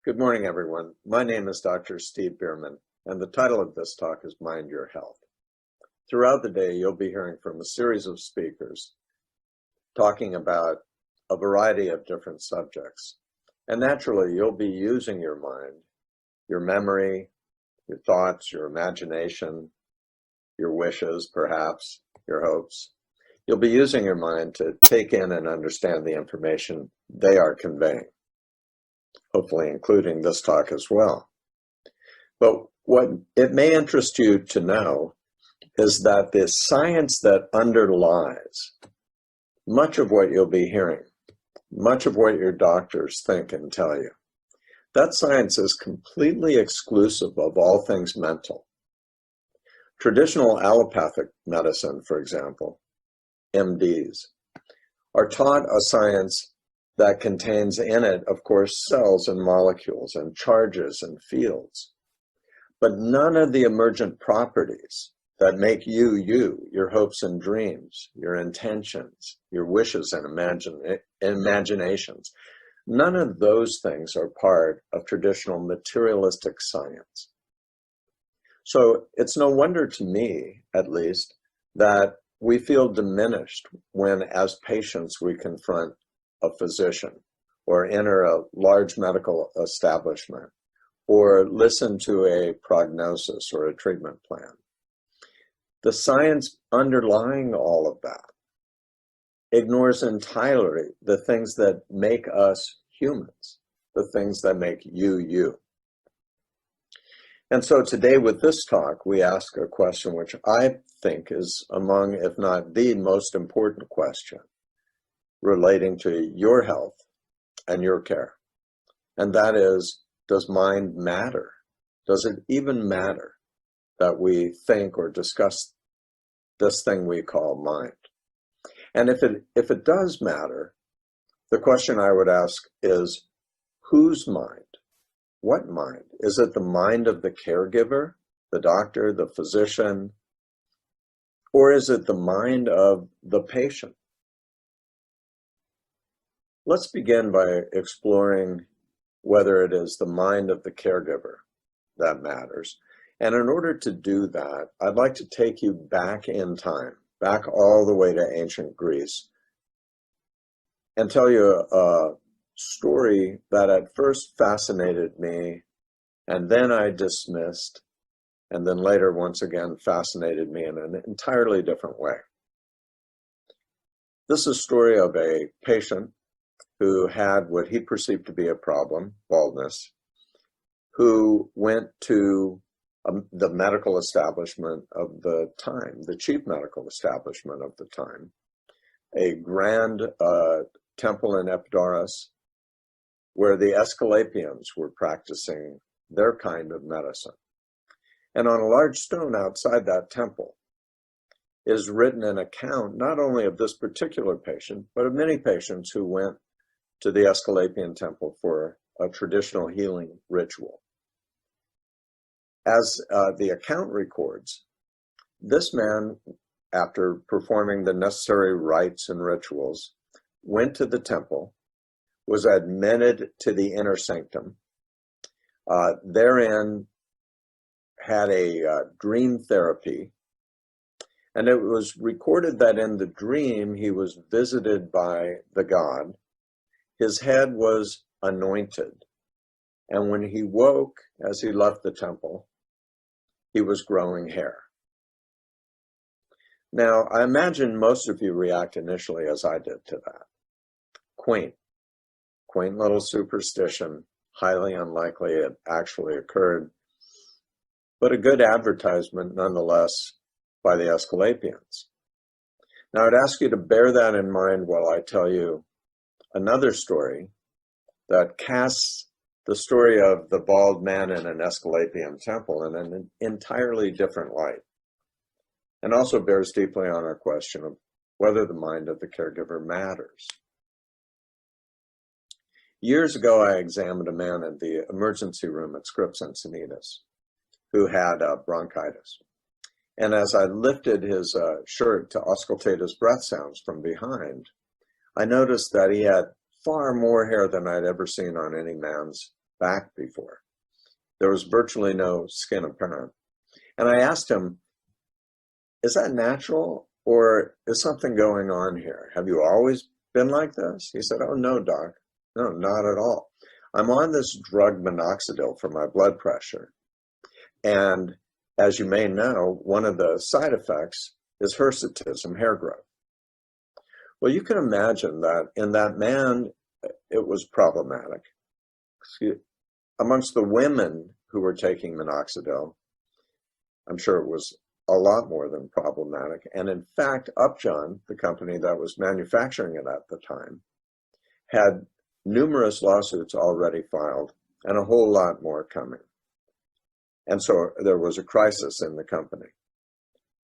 Good morning, everyone. My name is Dr. Steve Bierman, and the title of this talk is Mind Your Health. Throughout the day, you'll be hearing from a series of speakers talking about a variety of different subjects. And naturally, you'll be using your mind, your memory, your thoughts, your imagination, your wishes, perhaps, your hopes. You'll be using your mind to take in and understand the information they are conveying, hopefully including this talk as well. But what it may interest you to know is that the science that underlies much of what you'll be hearing, much of what your doctors think and tell you, that science is completely exclusive of all things mental. Traditional allopathic medicine, for example, MDs, are taught a science that contains in it, of course, cells and molecules and charges and fields, but none of the emergent properties that make you, your hopes and dreams, your intentions, your wishes and imaginations. None of those things are part of traditional materialistic science. So it's no wonder to me, at least, that we feel diminished when, as patients, we confront a physician or enter a large medical establishment or listen to a prognosis or a treatment plan. The science underlying all of that ignores entirely the things that make us humans, the things that make you, you. And so today with this talk, we ask a question which I think is among, if not the most important question relating to your health and your care. And that is, does mind matter? Does it even matter that we think or discuss this thing we call mind? And if it does matter, the question I would ask is, whose mind? What mind? Is it the mind of the caregiver, the doctor, the physician, or is it the mind of the patient? Let's begin by exploring whether it is the mind of the caregiver that matters. And in order to do that, I'd like to take you back in time, back all the way to ancient Greece, and tell you a story that at first fascinated me, and then I dismissed, and then later once again fascinated me in an entirely different way. This is a story of a patient who had what he perceived to be a problem, baldness, who went to the medical establishment of the time, the chief medical establishment of the time, a grand temple in Epidaurus, where the Aesculapians were practicing their kind of medicine. And on a large stone outside that temple is written an account not only of this particular patient, but of many patients who went to the Aesculapian temple for a traditional healing ritual. As the account records, this man, after performing the necessary rites and rituals, went to the temple, was admitted to the inner sanctum, therein had a dream therapy, and it was recorded that in the dream he was visited by the god. His head was anointed, and when he woke, as he left the temple, he was growing hair. Now, I imagine most of you react initially as I did to that. Quaint little superstition, highly unlikely it actually occurred, but a good advertisement nonetheless by the Aesculapians. Now, I'd ask you to bear that in mind while I tell you another story that casts the story of the bald man in an Aesculapian temple in an entirely different light, and also bears deeply on our question of whether the mind of the caregiver matters. Years ago, I examined a man in the emergency room at Scripps Encinitas who had bronchitis. And as I lifted his shirt to auscultate his breath sounds from behind, I noticed that he had far more hair than I'd ever seen on any man's back before. There was virtually no skin apparent. And I asked him, is that natural or is something going on here? Have you always been like this? He said, oh, no, doc. No, not at all. I'm on this drug minoxidil for my blood pressure. And as you may know, one of the side effects is hirsutism, hair growth. Well, you can imagine that in that man, it was problematic. Amongst the women who were taking minoxidil, I'm sure it was a lot more than problematic. And in fact, Upjohn, the company that was manufacturing it at the time, had numerous lawsuits already filed and a whole lot more coming. And so there was a crisis in the company.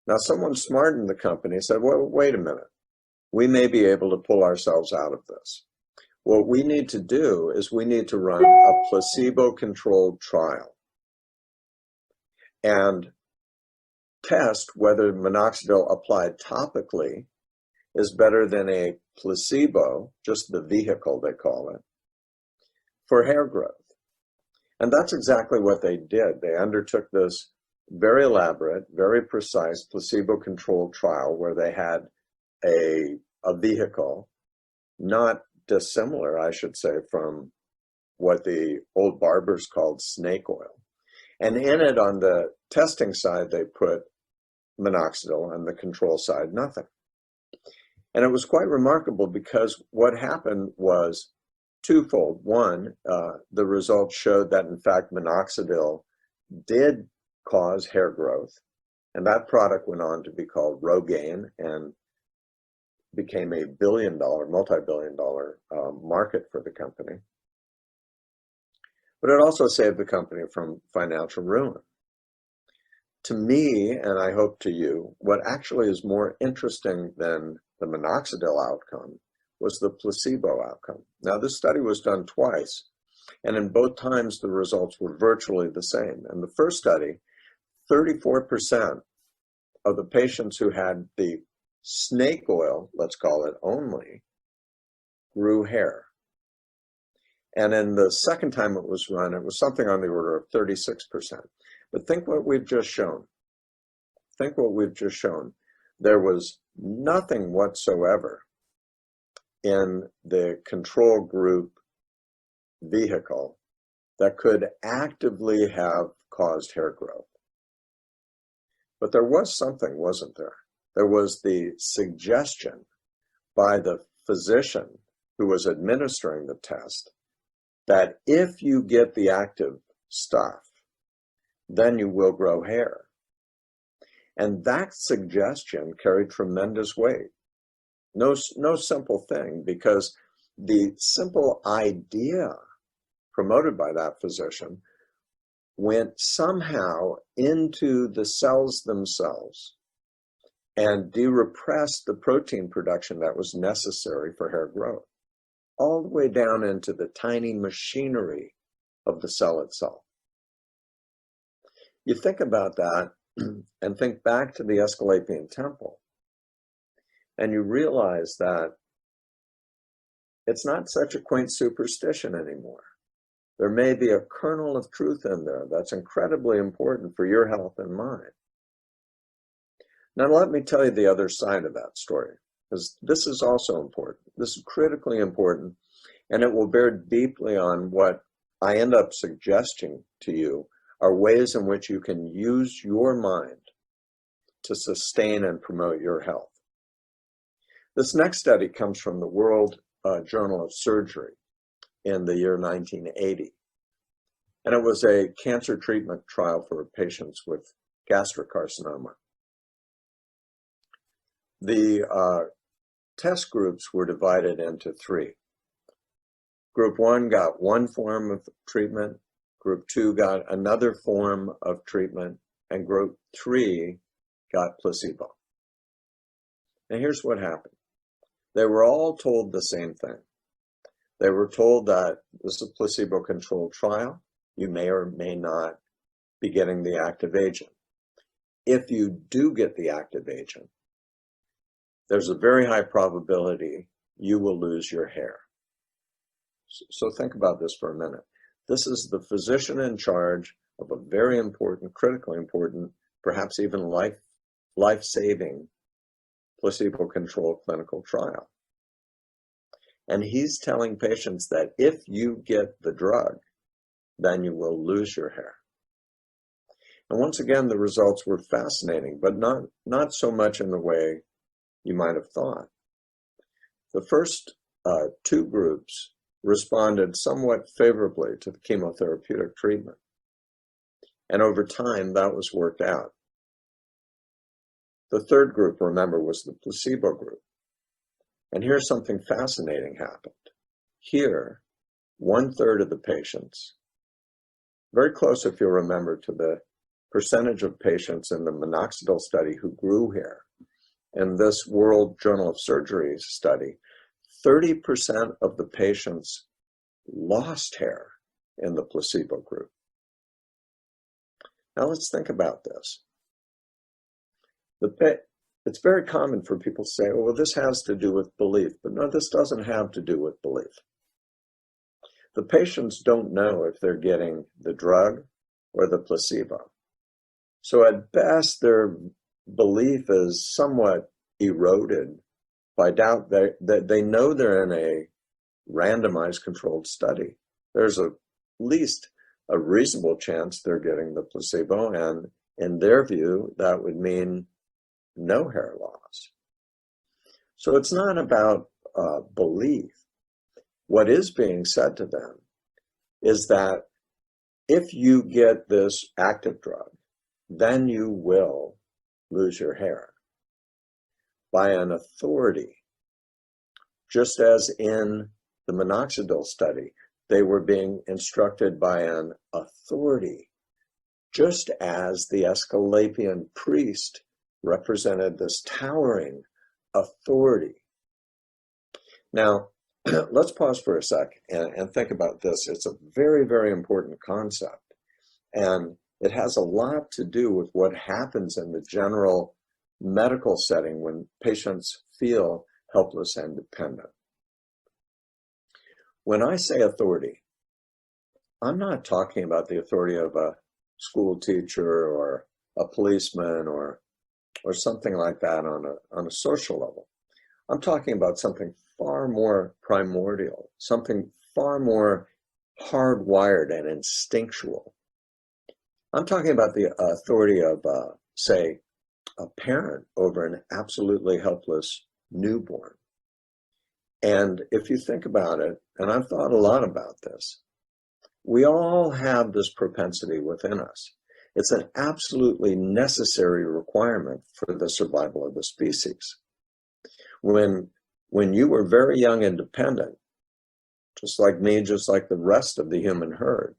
Now, someone smart in the company said, well, wait a minute. We may be able to pull ourselves out of this. What we need to do is we need to run a placebo-controlled trial and test whether minoxidil applied topically is better than a placebo, just the vehicle they call it, for hair growth. And that's exactly what they did. They undertook this very elaborate, very precise placebo-controlled trial where they had a vehicle, not dissimilar, I should say, from what the old barbers called snake oil. And in it, on the testing side, they put minoxidil, on the control side, nothing. And it was quite remarkable because what happened was twofold. One, the results showed that, in fact, minoxidil did cause hair growth. And that product went on to be called Rogaine and became a multi-billion-dollar market for the company. But it also saved the company from financial ruin. To me, and I hope to you, what actually is more interesting than the minoxidil outcome was the placebo outcome. Now, this study was done twice, and in both times the results were virtually the same. In the first study, 34% of the patients who had the snake oil, let's call it only, grew hair. And in the second time it was run, it was something on the order of 36%. But think what we've just shown. Think what we've just shown. There was nothing whatsoever in the control group vehicle that could actively have caused hair growth. But there was something, wasn't there? There was the suggestion by the physician who was administering the test that if you get the active stuff, then you will grow hair. And that suggestion carried tremendous weight. No simple thing, because the simple idea promoted by that physician went somehow into the cells themselves and de-repressed the protein production that was necessary for hair growth, all the way down into the tiny machinery of the cell itself. You think about that and think back to the Asclepian temple, and you realize that it's not such a quaint superstition anymore. There may be a kernel of truth in there that's incredibly important for your health and mine. Now, let me tell you the other side of that story, because this is also important. This is critically important, and it will bear deeply on what I end up suggesting to you are ways in which you can use your mind to sustain and promote your health. This next study comes from the World Journal of Surgery in the year 1980. And it was a cancer treatment trial for patients with gastric carcinoma. The test groups were divided into three. Group 1 got one form of treatment, Group 2 got another form of treatment, and Group 3 got placebo. And here's what happened. They were all told the same thing. They were told that this is a placebo-controlled trial. You may or may not be getting the active agent. If you do get the active agent, there's a very high probability you will lose your hair. So think about this for a minute. This is the physician in charge of a very important, critically important, perhaps even life-saving placebo-controlled clinical trial. And he's telling patients that if you get the drug, then you will lose your hair. And once again, the results were fascinating, but not so much in the way you might have thought. The first two groups responded somewhat favorably to the chemotherapeutic treatment. And over time, that was worked out. The third group, remember, was the placebo group. And here's something fascinating happened. Here, 1/3 of the patients, very close if you'll remember to the percentage of patients in the minoxidil study who grew hair. In this World Journal of Surgery study, 30% of the patients lost hair in the placebo group. Now let's think about this. It's very common for people to say, oh, well, this has to do with belief. But no, this doesn't have to do with belief. The patients don't know if they're getting the drug or the placebo. So at best, their belief is somewhat eroded by doubt that they know they're in a randomized controlled study. There's at least a reasonable chance they're getting the placebo, and in their view, that would mean no hair loss. So it's not about belief. What is being said to them is that if you get this active drug, then you will lose your hair by an authority. Just as in the minoxidil study, they were being instructed by an authority, just as the Asclepian priest represented this towering authority. Now, let's pause for a sec and think about this. It's a very, very important concept. And it has a lot to do with what happens in the general medical setting when patients feel helpless and dependent. When I say authority, I'm not talking about the authority of a school teacher or a policeman or something like that on a social level. I'm talking about something far more primordial, something far more hardwired and instinctual. I'm talking about the authority of, say, a parent over an absolutely helpless newborn. And if you think about it, and I've thought a lot about this, we all have this propensity within us. It's an absolutely necessary requirement for the survival of the species. When you were very young and dependent, just like me, just like the rest of the human herd,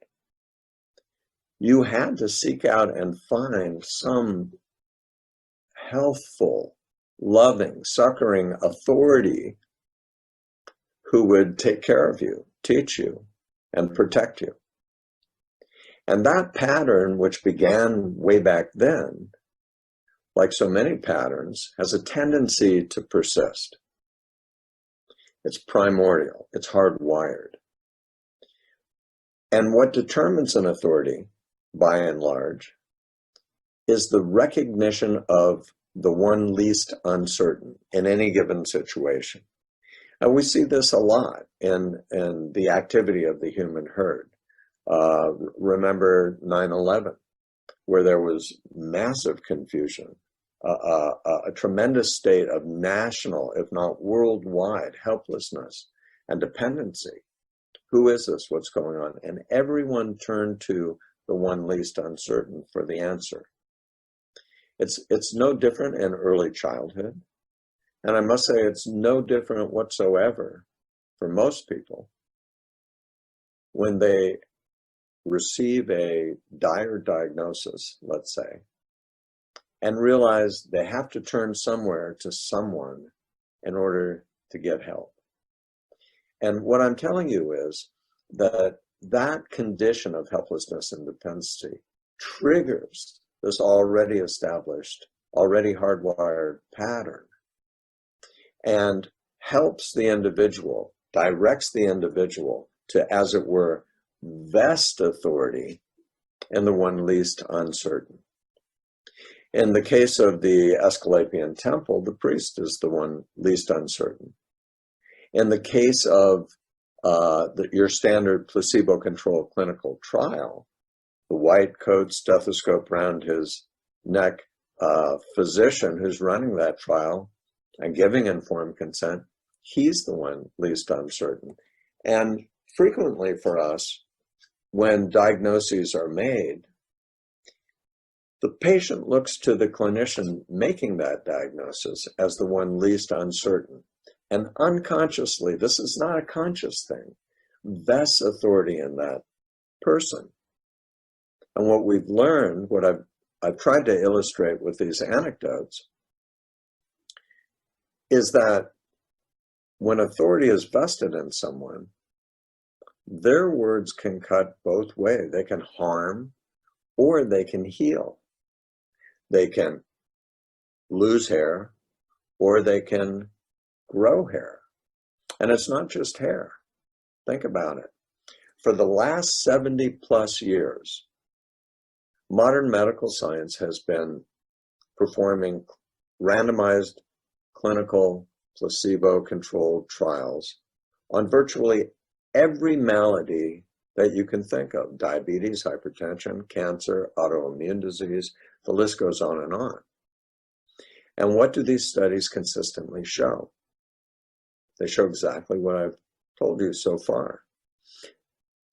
you had to seek out and find some healthful, loving, succoring authority who would take care of you, teach you, and protect you. And that pattern, which began way back then, like so many patterns, has a tendency to persist. It's primordial, it's hardwired. And what determines an authority, by and large, is the recognition of the one least uncertain in any given situation. And we see this a lot in the activity of the human herd. Remember 9/11, where there was massive confusion, a tremendous state of national, if not worldwide, helplessness and dependency. Who is this? What's going on? And everyone turned to the one least uncertain for the answer. It's no different in early childhood. And I must say it's no different whatsoever for most people when they receive a dire diagnosis, let's say, and realize they have to turn somewhere to someone in order to get help. And what I'm telling you is that that condition of helplessness and dependency triggers this already established, already hardwired pattern and helps the individual, directs the individual to, as it were, vest authority in the one least uncertain. In the case of the Asclepian temple, the priest is the one least uncertain. In the case of your standard placebo-controlled clinical trial, the white coat, stethoscope around his neck physician who's running that trial and giving informed consent, he's the one least uncertain. And frequently for us, when diagnoses are made, the patient looks to the clinician making that diagnosis as the one least uncertain. And unconsciously, this is not a conscious thing, vests authority in that person. And what we've learned, what I've tried to illustrate with these anecdotes, is that when authority is vested in someone, their words can cut both ways. They can harm or they can heal. They can lose hair or they can grow hair. And it's not just hair. Think about it. For the last 70 plus years, modern medical science has been performing randomized clinical placebo-controlled trials on virtually every malady that you can think of: diabetes, hypertension, cancer, autoimmune disease, the list goes on and on. And what do these studies consistently show? They show exactly what I've told you so far.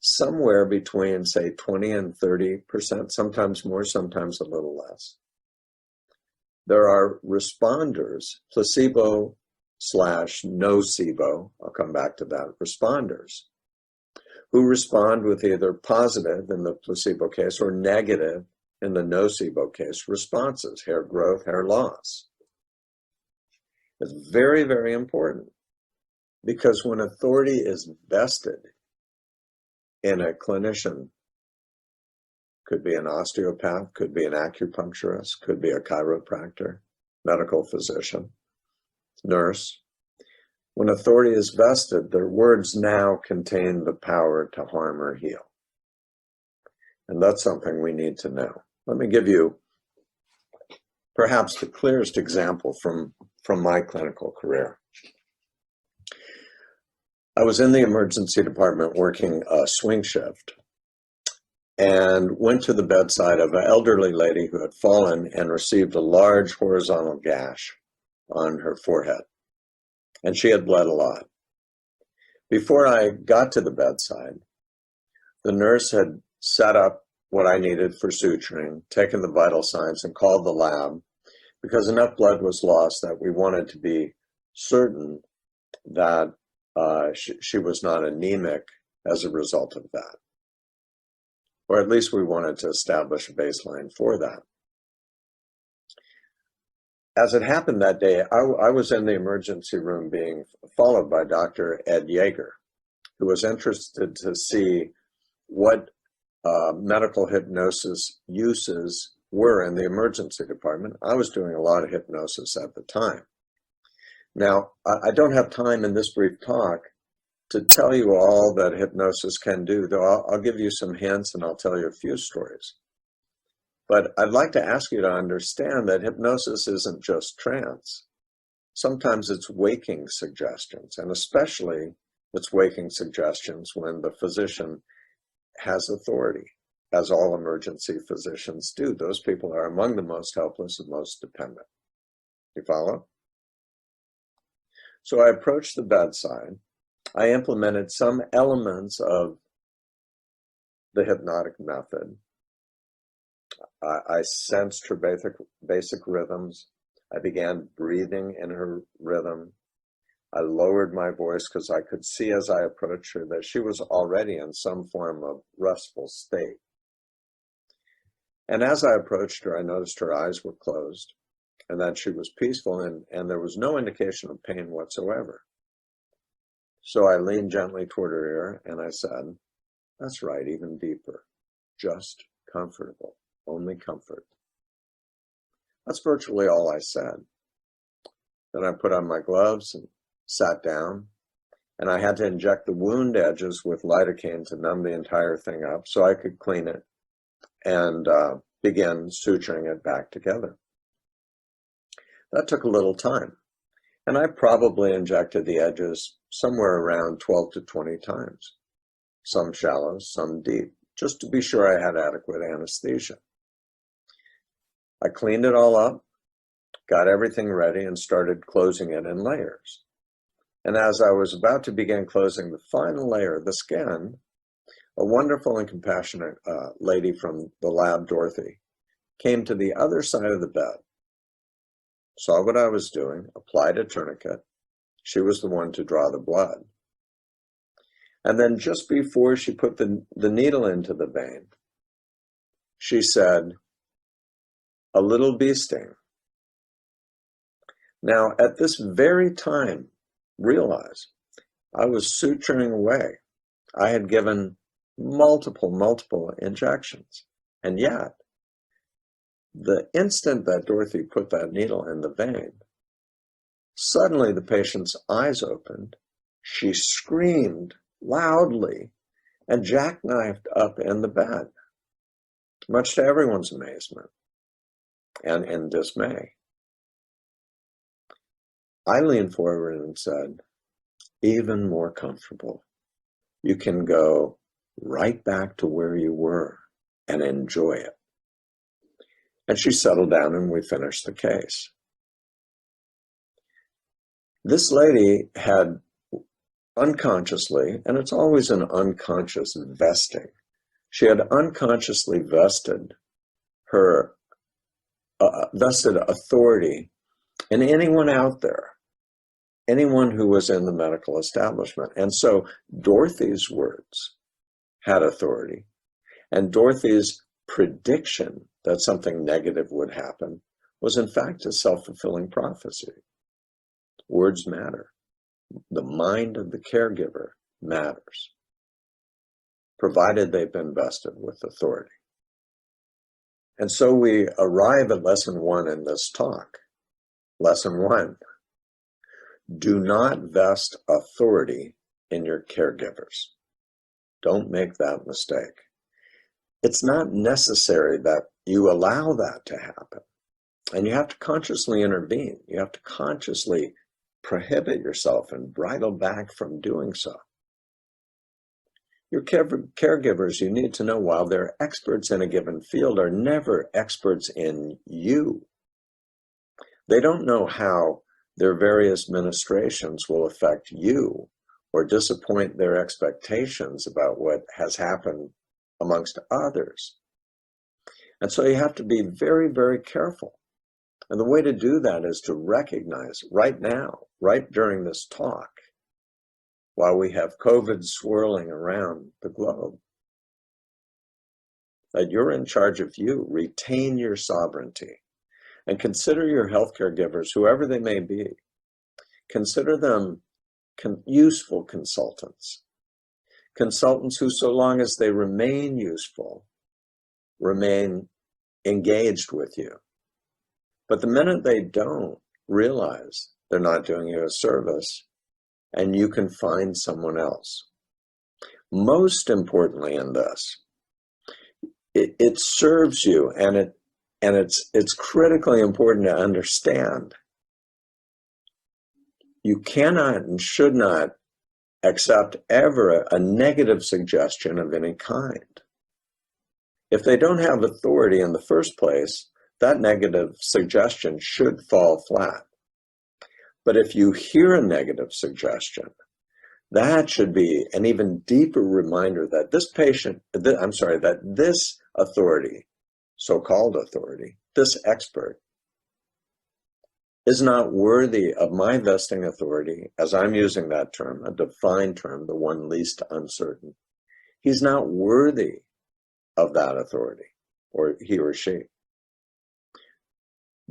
Somewhere between, say, 20 and 30%, sometimes more, sometimes a little less. There are responders, placebo/nocebo, I'll come back to that, responders, who respond with either positive in the placebo case or negative in the nocebo case responses: hair growth, hair loss. It's very, very important, because when authority is vested in a clinician, could be an osteopath, could be an acupuncturist, could be a chiropractor, medical physician, nurse. When authority is vested, their words now contain the power to harm or heal. And that's something we need to know. Let me give you perhaps the clearest example from my clinical career. I was in the emergency department working a swing shift and went to the bedside of an elderly lady who had fallen and received a large horizontal gash on her forehead. And she had bled a lot. Before I got to the bedside, the nurse had set up what I needed for suturing, taken the vital signs, and called the lab, because enough blood was lost that we wanted to be certain that she was not anemic as a result of that. Or at least we wanted to establish a baseline for that. As it happened that day, I was in the emergency room being followed by Dr. Ed Yeager, who was interested to see what medical hypnosis uses were in the emergency department. I was doing a lot of hypnosis at the time. Now, I don't have time in this brief talk to tell you all that hypnosis can do, though I'll give you some hints and I'll tell you a few stories. But I'd like to ask you to understand that hypnosis isn't just trance. Sometimes it's waking suggestions, and especially it's waking suggestions when the physician has authority, as all emergency physicians do. Those people are among the most helpless and most dependent. You follow? So I approached the bedside. I implemented some elements of the hypnotic method. I sensed her basic rhythms. I began breathing in her rhythm. I lowered my voice because I could see as I approached her that she was already in some form of restful state. And as I approached her, I noticed her eyes were closed and that she was peaceful, and there was no indication of pain whatsoever. So I leaned gently toward her ear and I said, "That's right, even deeper, just comfortable, only comfort." That's virtually all I said. Then I put on my gloves and sat down, and I had to inject the wound edges with lidocaine to numb the entire thing up so I could clean it and begin suturing it back together. That took a little time, and I probably injected the edges somewhere around 12 to 20 times, some shallow, some deep, just to be sure I had adequate anesthesia. I cleaned it all up, got everything ready, and started closing it in layers. And as I was about to begin closing the final layer, the skin, a wonderful and compassionate lady from the lab, Dorothy, came to the other side of the bed, saw what I was doing, applied a tourniquet. She was the one to draw the blood. And then just before she put the needle into the vein, she said, "A little bee sting." Now, at this very time, realize I was suturing away. I had given multiple injections. And yet, the instant that Dorothy put that needle in the vein, suddenly the patient's eyes opened. She screamed loudly and jackknifed up in the bed, much to everyone's amazement and in dismay. I leaned forward and said, "Even more comfortable. You can go right back to where you were and enjoy it." And she settled down and we finished the case. This lady had unconsciously, and it's always an unconscious vesting, she had unconsciously vested her vested authority in anyone out there, anyone who was in the medical establishment. And so Dorothy's words had authority, and Dorothy's prediction that something negative would happen was in fact a self-fulfilling prophecy. Words matter. The mind of the caregiver matters, provided they've been vested with authority. And so we arrive at lesson 1 in this talk. Lesson 1, do not vest authority in your caregivers. Don't make that mistake. It's not necessary that you allow that to happen. And you have to consciously intervene. You have to consciously prohibit yourself and bridle back from doing so. Your caregivers, you need to know, while they're experts in a given field, are never experts in you. They don't know how their various ministrations will affect you or disappoint their expectations about what has happened amongst others. And so you have to be very, very careful. And the way to do that is to recognize right now, right during this talk, while we have COVID swirling around the globe, that you're in charge of you. Retain your sovereignty and consider your healthcare givers, whoever they may be, consider them useful consultants. Consultants who, so long as they remain useful, remain engaged with you. But the minute they don't, realize they're not doing you a service, and you can find someone else. Most importantly in this, it serves you, and it's critically important to understand. You cannot and should not accept ever a negative suggestion of any kind. If they don't have authority in the first place, that negative suggestion should fall flat. But if you hear a negative suggestion, that should be an even deeper reminder that that this authority, so-called authority, this expert, is not worthy of my vesting authority, as I'm using that term, a defined term, the one least uncertain. He's not worthy of that authority, or he or she.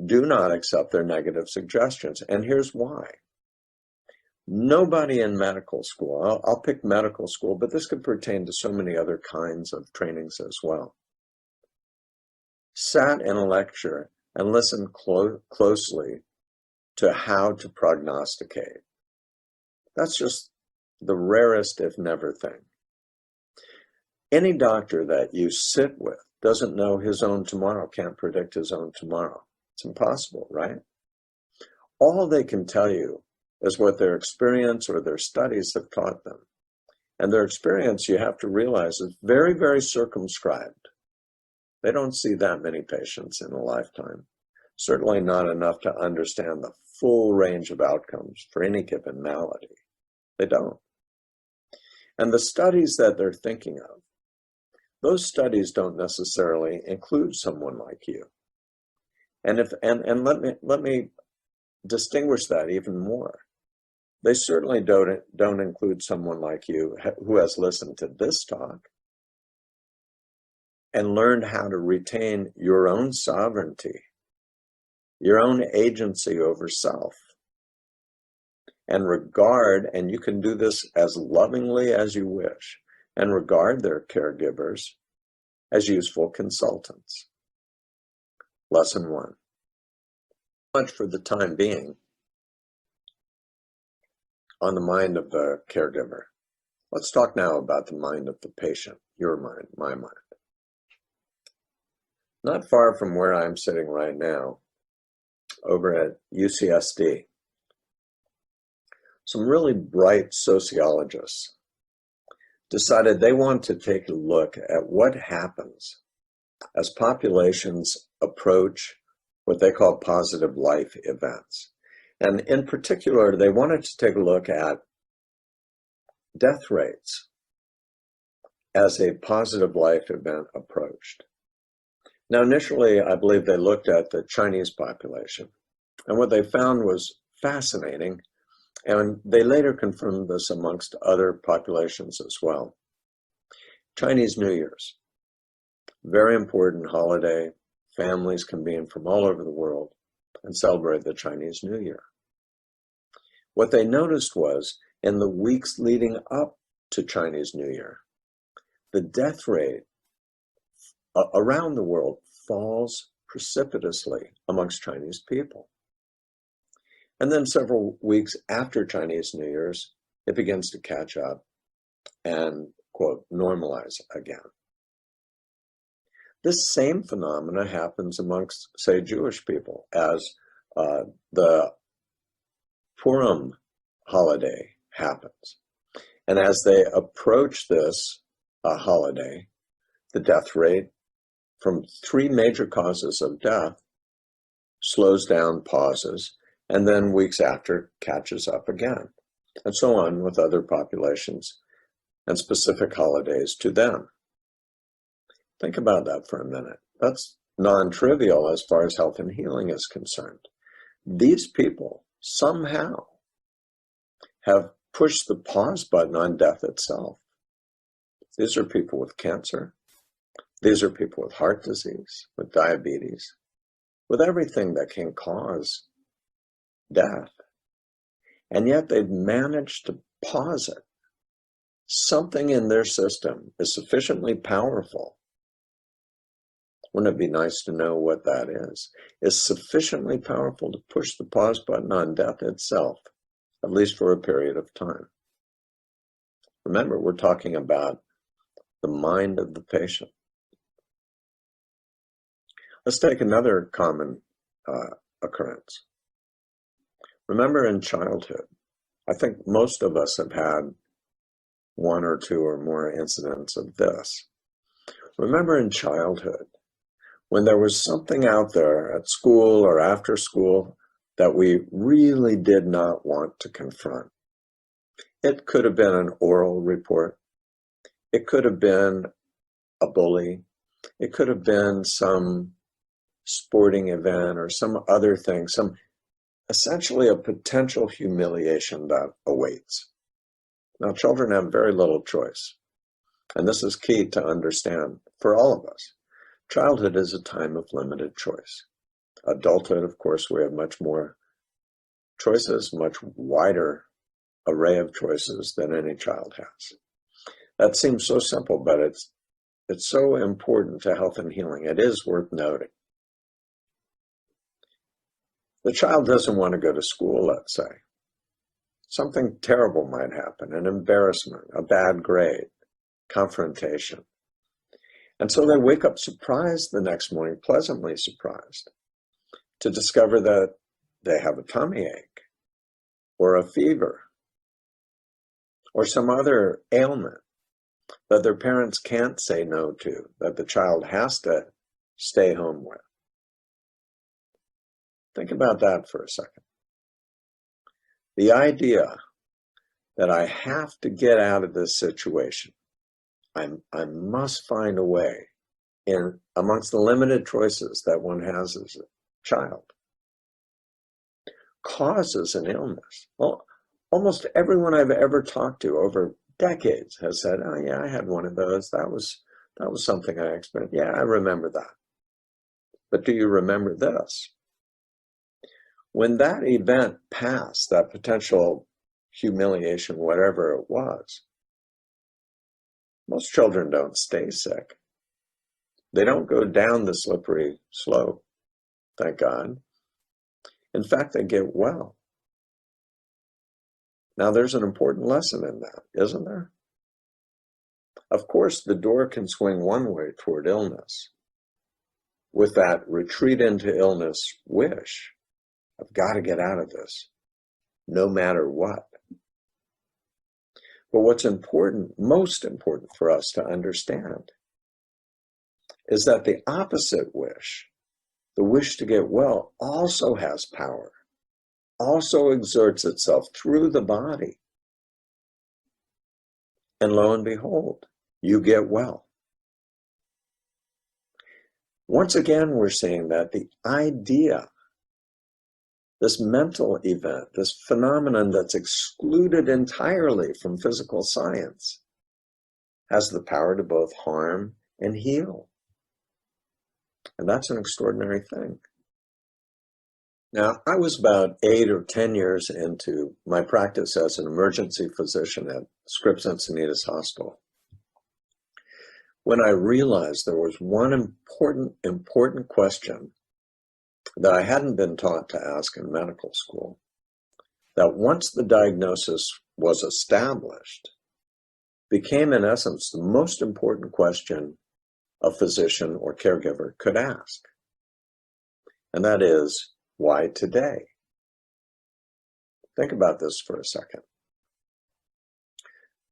Do not accept their negative suggestions. And here's why. Nobody in medical school, I'll pick medical school, but this could pertain to so many other kinds of trainings as well, sat in a lecture and listened closely to how to prognosticate. That's just the rarest if never thing. Any doctor that you sit with doesn't know his own tomorrow, can't predict his own tomorrow. It's impossible, right? All they can tell you is what their experience or their studies have taught them. And their experience, you have to realize, is very, very circumscribed. They don't see that many patients in a lifetime. Certainly not enough to understand the full range of outcomes for any given malady. They don't. And the studies that they're thinking of, those studies don't necessarily include someone like you. And let me distinguish that even more. They certainly don't include someone like you who has listened to this talk and learned how to retain your own sovereignty, your own agency over self, and regard, and you can do this as lovingly as you wish, and regard their caregivers as useful consultants. Lesson 1. Much for the time being on the mind of the caregiver. Let's talk now about the mind of the patient, your mind, my mind. Not far from where I'm sitting right now, over at UCSD, some really bright sociologists decided they want to take a look at what happens as populations approach what they call positive life events. And in particular, they wanted to take a look at death rates as a positive life event approached. Now, initially, I believe they looked at the Chinese population, and what they found was fascinating, and they later confirmed this amongst other populations as well. Chinese New Year's, very important holiday. Families convene from all over the world and celebrate the Chinese New Year. What they noticed was, in the weeks leading up to Chinese New Year, the death rate around the world falls precipitously amongst Chinese people. And then several weeks after Chinese New Year's, it begins to catch up and, quote, normalize again. This same phenomena happens amongst, say, Jewish people as the Purim holiday happens. And as they approach this holiday, the death rate from 3 major causes of death slows down, pauses, and then weeks after catches up again, and so on with other populations and specific holidays to them. Think about that for a minute. That's non-trivial as far as health and healing is concerned. These people somehow have pushed the pause button on death itself. These are people with cancer. These are people with heart disease, with diabetes, with everything that can cause death. And yet they've managed to pause it. Something in their system is sufficiently powerful. Wouldn't it be nice to know what that is sufficiently powerful to push the pause button on death itself, at least for a period of time. Remember, we're talking about the mind of the patient. Let's take another common occurrence. Remember, in childhood, I think most of us have had 1 or 2 or more incidents of this. Remember in childhood, when there was something out there at school or after school that we really did not want to confront. It could have been an oral report. It could have been a bully. It could have been some sporting event or some other thing, essentially a potential humiliation that awaits. Now, children have very little choice, and this is key to understand for all of us. Childhood is a time of limited choice. Adulthood, of course, we have much more choices, much wider array of choices than any child has. That seems so simple, but it's so important to health and healing. It is worth noting. The child doesn't want to go to school, let's say. Something terrible might happen, an embarrassment, a bad grade, confrontation. And so they wake up surprised the next morning, pleasantly surprised, to discover that they have a tummy ache or a fever or some other ailment that their parents can't say no to, that the child has to stay home with. Think about that for a second. The idea that I have to get out of this situation, I must find a way in amongst the limited choices that one has as a child, causes an illness. Well, almost everyone I've ever talked to over decades has said, oh yeah, I had one of those. That was something I experienced. Yeah, I remember that. But do you remember this? When that event passed, that potential humiliation, whatever it was, most children don't stay sick. They don't go down the slippery slope, thank God. In fact, they get well. Now, there's an important lesson in that, isn't there? Of course, the door can swing one way toward illness. With that retreat into illness wish, I've got to get out of this, no matter what. But what's important, most important for us to understand, is that the opposite wish, the wish to get well, also has power, also exerts itself through the body. And lo and behold, you get well. Once again, we're seeing that the idea, this mental event, this phenomenon that's excluded entirely from physical science, has the power to both harm and heal. And that's an extraordinary thing. Now, I was about 8 or 10 years into my practice as an emergency physician at Scripps Encinitas Hospital when I realized there was one important question that I hadn't been taught to ask in medical school, that once the diagnosis was established, became in essence the most important question a physician or caregiver could ask. And that is, why today? Think about this for a second.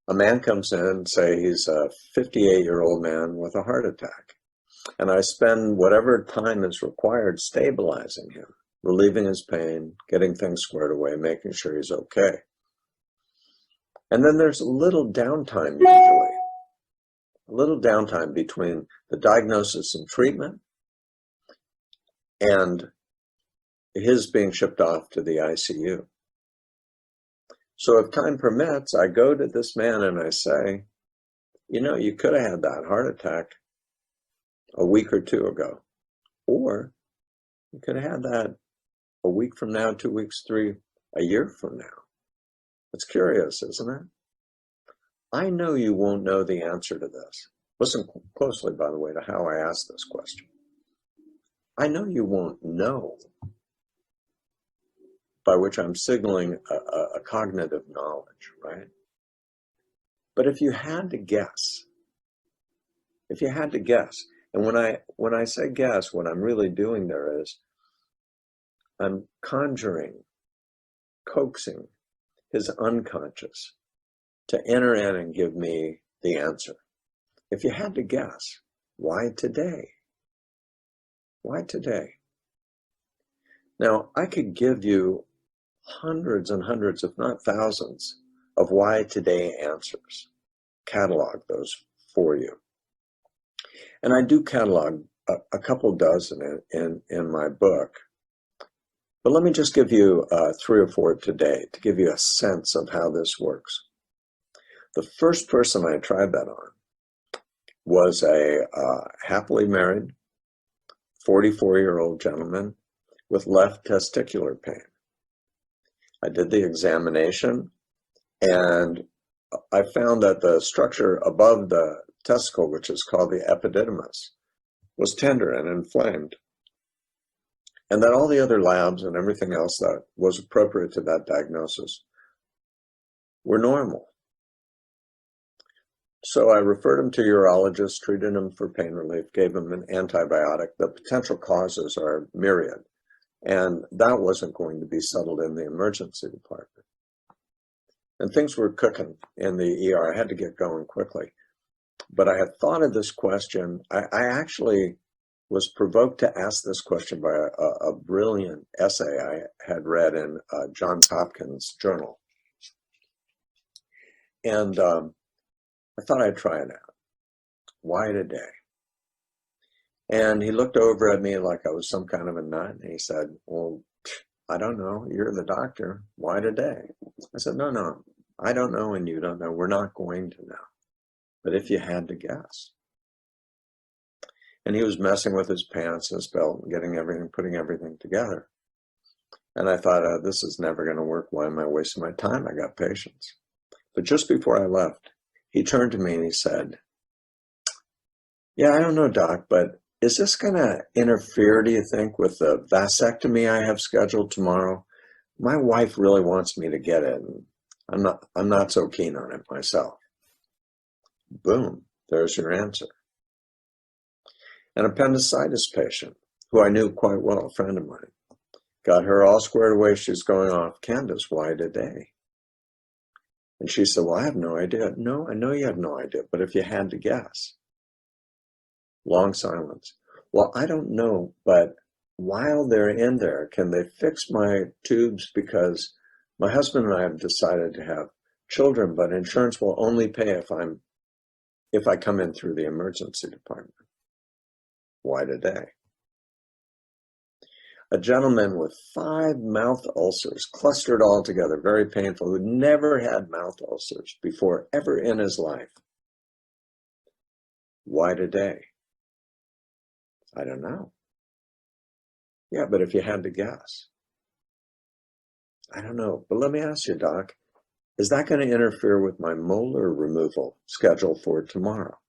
A man comes in, say he's a 58-year-old man with a heart attack, and I spend whatever time is required stabilizing him, relieving his pain, getting things squared away, making sure he's okay. And then there's a little downtime usually, a little downtime between the diagnosis and treatment and his being shipped off to the ICU. So if time permits, I go to this man and I say, you know, you could have had that heart attack a week or two ago, or you could have had that a week from now, 2 weeks, 3, a year from now. It's curious, isn't it? I know you won't know the answer to this. Listen closely, by the way, to how I ask this question. I know you won't know, by which I'm signaling a cognitive knowledge, right? But if you had to guess, and when I say guess, what I'm really doing there is I'm conjuring, coaxing his unconscious to enter in and give me the answer. If you had to guess, why today? Why today? Now, I could give you hundreds and hundreds, if not thousands, of why today answers. Catalog those for you. And I do catalog a couple dozen in my book. But let me just give you 3 or 4 today to give you a sense of how this works. The first person I tried that on was a happily married 44-year-old gentleman with left testicular pain. I did the examination and I found that the structure above the testicle, which is called the epididymis, was tender and inflamed. And that all the other labs and everything else that was appropriate to that diagnosis were normal. So I referred him to urologist, treated him for pain relief, gave him an antibiotic. The potential causes are myriad, and that wasn't going to be settled in the emergency department. And things were cooking in the ER. I had to get going quickly. But I had thought of this question. I actually was provoked to ask this question by a brilliant essay I had read in Johns Hopkins journal. And I thought I'd try it out. Why today? And he looked over at me like I was some kind of a nut, and he said, well, I don't know. You're the doctor. Why today? I said, no, I don't know and you don't know. We're not going to know. But if you had to guess. And he was messing with his pants and his belt and getting everything, putting everything together. And I thought, this is never going to work. Why am I wasting my time? I got patience. But just before I left, he turned to me and he said, yeah, I don't know, Doc, but is this going to interfere, do you think, with the vasectomy I have scheduled tomorrow? My wife really wants me to get it, and I'm not so keen on it myself. Boom, there's your answer. An appendicitis patient who I knew quite well, a friend of mine, got her all squared away. She's going off. Candace, why today? And she said, well, I have no idea. No, I know you have no idea, but if you had to guess. Long silence. Well, I don't know, but while they're in there, can they fix my tubes? Because my husband and I have decided to have children, but insurance will only pay if I come in through the emergency department. Why today? A gentleman with 5 mouth ulcers clustered all together, very painful, who never had mouth ulcers before ever in his life. Why today? I don't know. Yeah, but if you had to guess. I don't know, but let me ask you, Doc, is that going to interfere with my molar removal scheduled for tomorrow?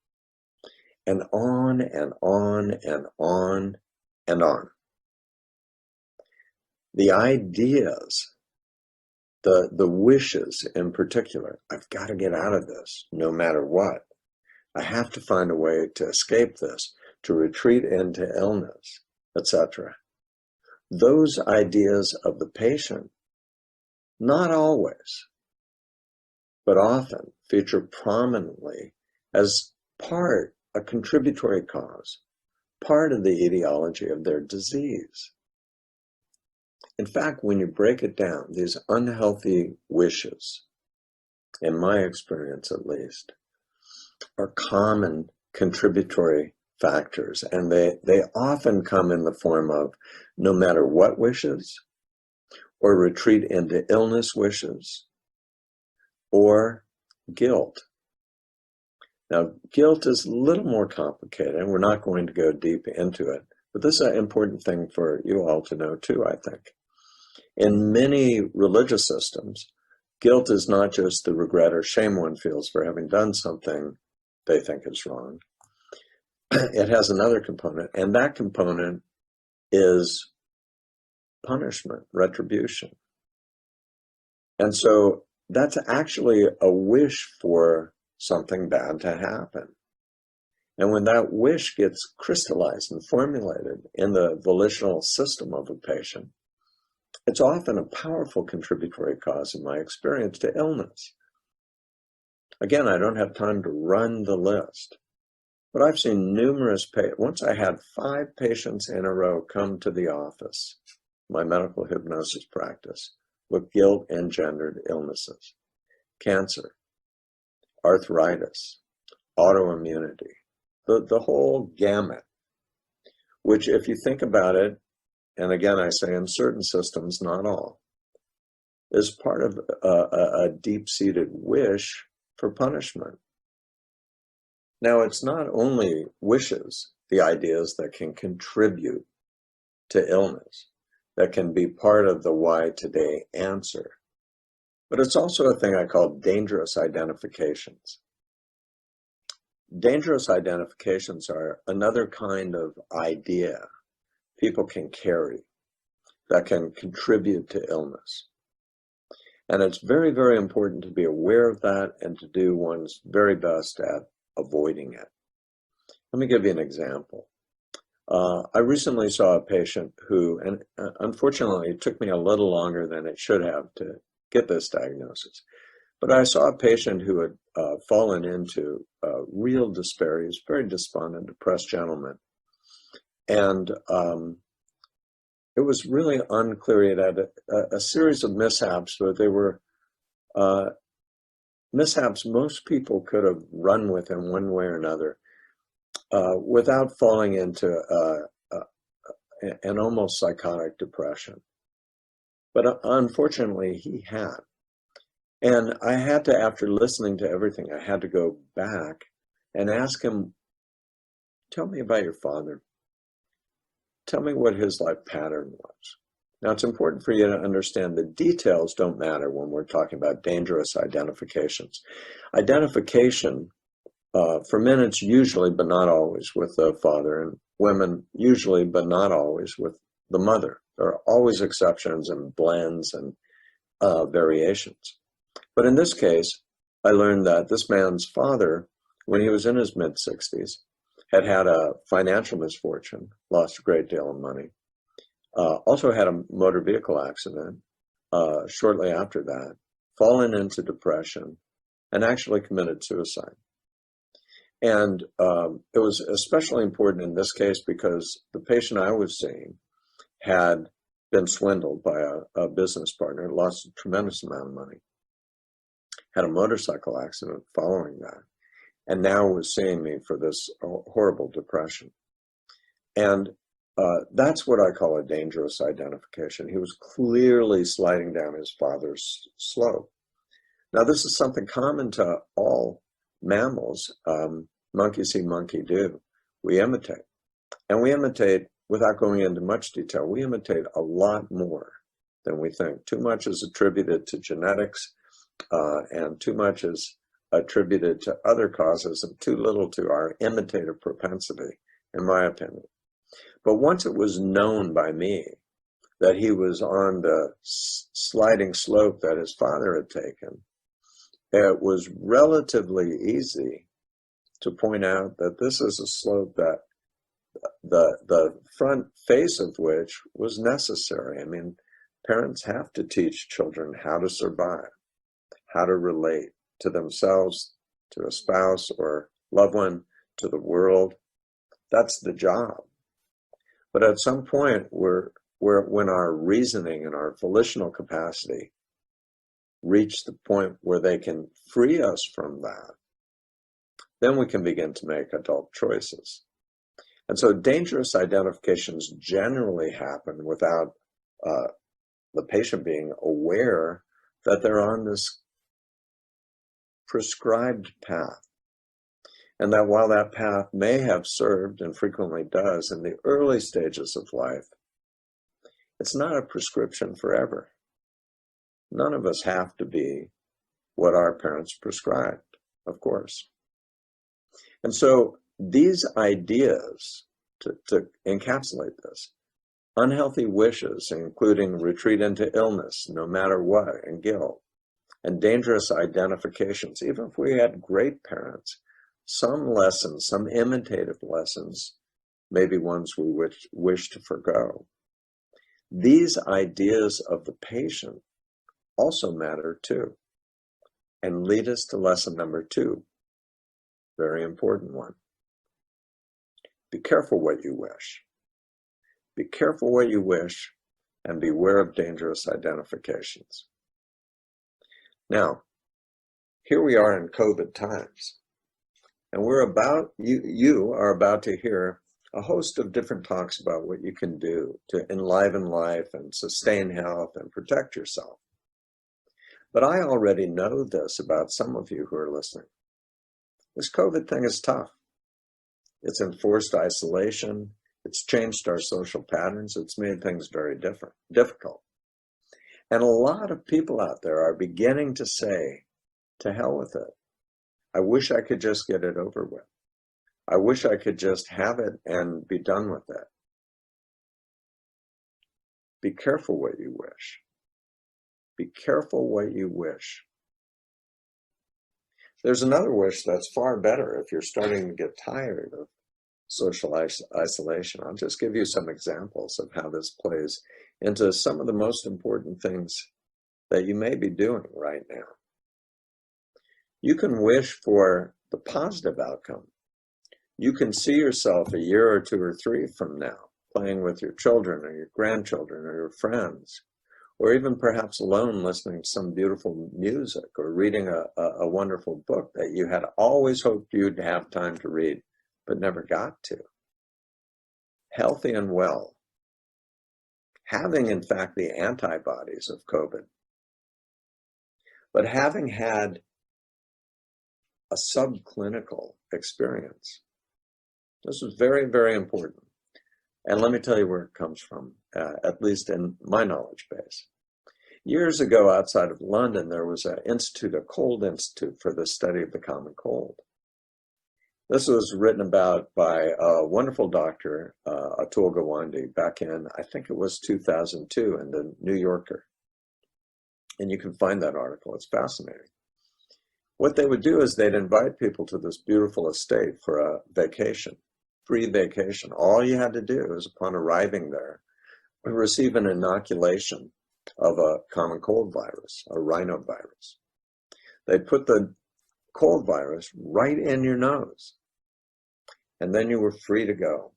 And on and on and on and on. The ideas, the wishes in particular, I've got to get out of this no matter what. I have to find a way to escape this, to retreat into illness, etc. Those ideas of the patient, not always, but often feature prominently as a contributory cause, part of the etiology of their disease. In fact, when you break it down, these unhealthy wishes, in my experience at least, are common contributory factors, and they often come in the form of no matter what wishes, or retreat into illness wishes, or guilt. Now, guilt is a little more complicated, and we're not going to go deep into it, but this is an important thing for you all to know too, I think. In many religious systems, guilt is not just the regret or shame one feels for having done something they think is wrong. It has another component, and that component is punishment, retribution. And so that's actually a wish for something bad to happen. And when that wish gets crystallized and formulated in the volitional system of a patient, it's often a powerful contributory cause, in my experience, to illness. Again, I don't have time to run the list, but I've seen numerous patients. Once I had 5 patients in a row come to the office, my medical hypnosis practice, with guilt-engendered illnesses, cancer, arthritis, auto-immunity, the whole gamut, which if you think about it, and again, I say in certain systems, not all, is part of a deep-seated wish for punishment. Now, it's not only wishes, the ideas that can contribute to illness, that can be part of the why today answer, but it's also a thing I call dangerous identifications. Dangerous identifications are another kind of idea people can carry that can contribute to illness. And it's very, very important to be aware of that and to do one's very best at avoiding it. Let me give you an example. I recently saw a patient who, and unfortunately it took me a little longer than it should have to get this diagnosis, but I saw a patient who had fallen into real despair. He was a very despondent, depressed gentleman. And it was really unclear. He had a series of mishaps, but they were mishaps most people could have run with in one way or another without falling into an almost psychotic depression. But unfortunately, he had. And I had to, after listening to everything, I had to go back and ask him, tell me about your father. Tell me what his life pattern was. Now, it's important for you to understand the details don't matter when we're talking about dangerous identifications. Identification, for men, it's usually, but not always, with the father, and women usually, but not always, with the mother. There are always exceptions and blends and variations. But in this case, I learned that this man's father, when he was in his mid-60s, had a financial misfortune, lost a great deal of money, also had a motor vehicle accident shortly after that, fallen into depression, and actually committed suicide. And it was especially important in this case because the patient I was seeing had been swindled by a business partner, lost a tremendous amount of money, had a motorcycle accident following that, and now was seeing me for this horrible depression. And that's what I call a dangerous identification. He was clearly sliding down his father's slope. Now, this is something common to all mammals. Monkey see, monkey do. We imitate. And we imitate, without going into much detail, we imitate a lot more than we think. Too much is attributed to genetics, and too much is attributed to other causes, and too little to our imitative propensity, in my opinion. But once it was known by me that he was on the sliding slope that his father had taken, it was relatively easy to point out that this is a slope that the front face of which was necessary. I mean, parents have to teach children how to survive, how to relate to themselves, to a spouse or loved one, to the world. That's the job. But at some point when our reasoning and our volitional capacity reach the point where they can free us from that, then we can begin to make adult choices. And so dangerous identifications generally happen without the patient being aware that they're on this prescribed path. And that while that path may have served, and frequently does, in the early stages of life, it's not a prescription forever. None of us have to be what our parents prescribed, of course. And so these ideas, to encapsulate this, unhealthy wishes, including retreat into illness, no matter what, and guilt, and dangerous identifications, even if we had great parents, some lessons, some imitative lessons, may be ones we wish to forgo. These ideas of the patient also matter too, and lead us to lesson number 2, very important one. Be careful what you wish. Be careful what you wish, and beware of dangerous identifications. Now, here we are in COVID times, and you are about to hear a host of different talks about what you can do to enliven life and sustain health and protect yourself. But I already know this about some of you who are listening. This COVID thing is tough. It's enforced isolation. It's changed our social patterns. It's made things very difficult. And a lot of people out there are beginning to say, to hell with it. I wish I could just get it over with. I wish I could just have it and be done with it. Be careful what you wish. Be careful what you wish. There's another wish that's far better if you're starting to get tired of social isolation. I'll just give you some examples of how this plays into some of the most important things that you may be doing right now. You can wish for the positive outcome. You can see yourself a year or 2 or 3 from now, playing with your children or your grandchildren or your friends, or even perhaps alone listening to some beautiful music or reading a wonderful book that you had always hoped you'd have time to read, but never got to. Healthy and well. Having, in fact, the antibodies of COVID, but having had a subclinical experience. This is very, very important. And let me tell you where it comes from, at least in my knowledge base. Years ago, outside of London, there was an institute, a cold institute for the study of the common cold. This was written about by a wonderful doctor, Atul Gawande, back in, I think it was 2002 in the New Yorker. And you can find that article, it's fascinating. What they would do is they'd invite people to this beautiful estate for a vacation, free vacation. All you had to do is upon arriving there, receive an inoculation of a common cold virus, a rhinovirus. They'd put the cold virus right in your nose, and then you were free to go.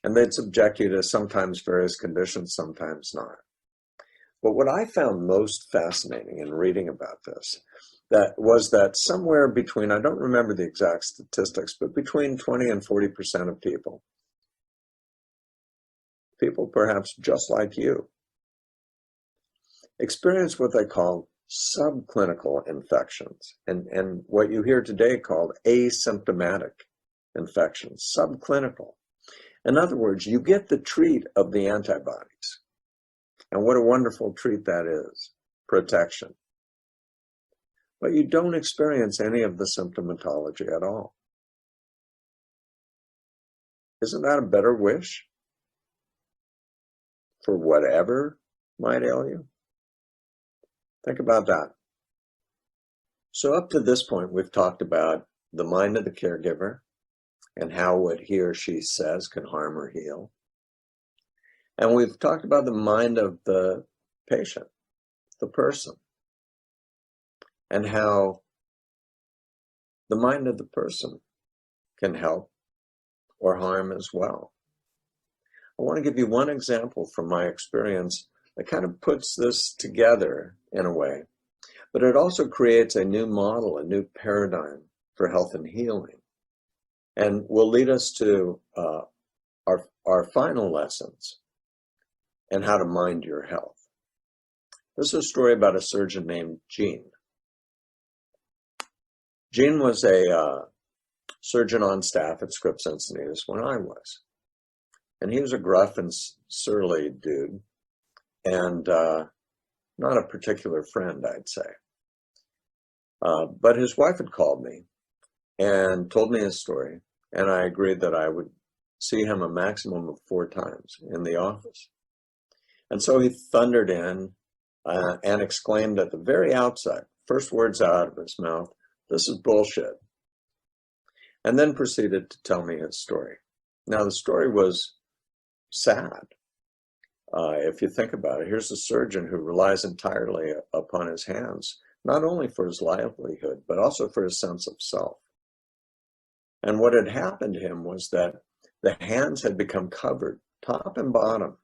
And they'd subject you to sometimes various conditions, sometimes not. But what I found most fascinating in reading about this, was that somewhere between, I don't remember the exact statistics, but between 20 and 40% of people perhaps just like you, experience what they call subclinical infections, and what you hear today called asymptomatic infections, subclinical. In other words, you get the treat of the antibodies. And what a wonderful treat that is, protection. But you don't experience any of the symptomatology at all. Isn't that a better wish for whatever might ail you? Think about that. So up to this point, we've talked about the mind of the caregiver and how what he or she says can harm or heal. And we've talked about the mind of the patient, the person, and how the mind of the person can help or harm as well. I want to give you one example from my experience that kind of puts this together in a way, but it also creates a new model, a new paradigm for health and healing, and will lead us to our final lessons and how to mind your health. This is a story about a surgeon named Gene. Gene was a surgeon on staff at Scripps Encinitas when I was. And he was a gruff and surly dude, and not a particular friend, I'd say. But his wife had called me and told me his story, and I agreed that I would see him a maximum of 4 times in the office. And so he thundered in and exclaimed at the very outset, first words out of his mouth, "This is bullshit." And then proceeded to tell me his story. Now, the story was sad. If you think about it, here's a surgeon who relies entirely upon his hands, not only for his livelihood, but also for his sense of self. And what had happened to him was that the hands had become covered, top and bottom,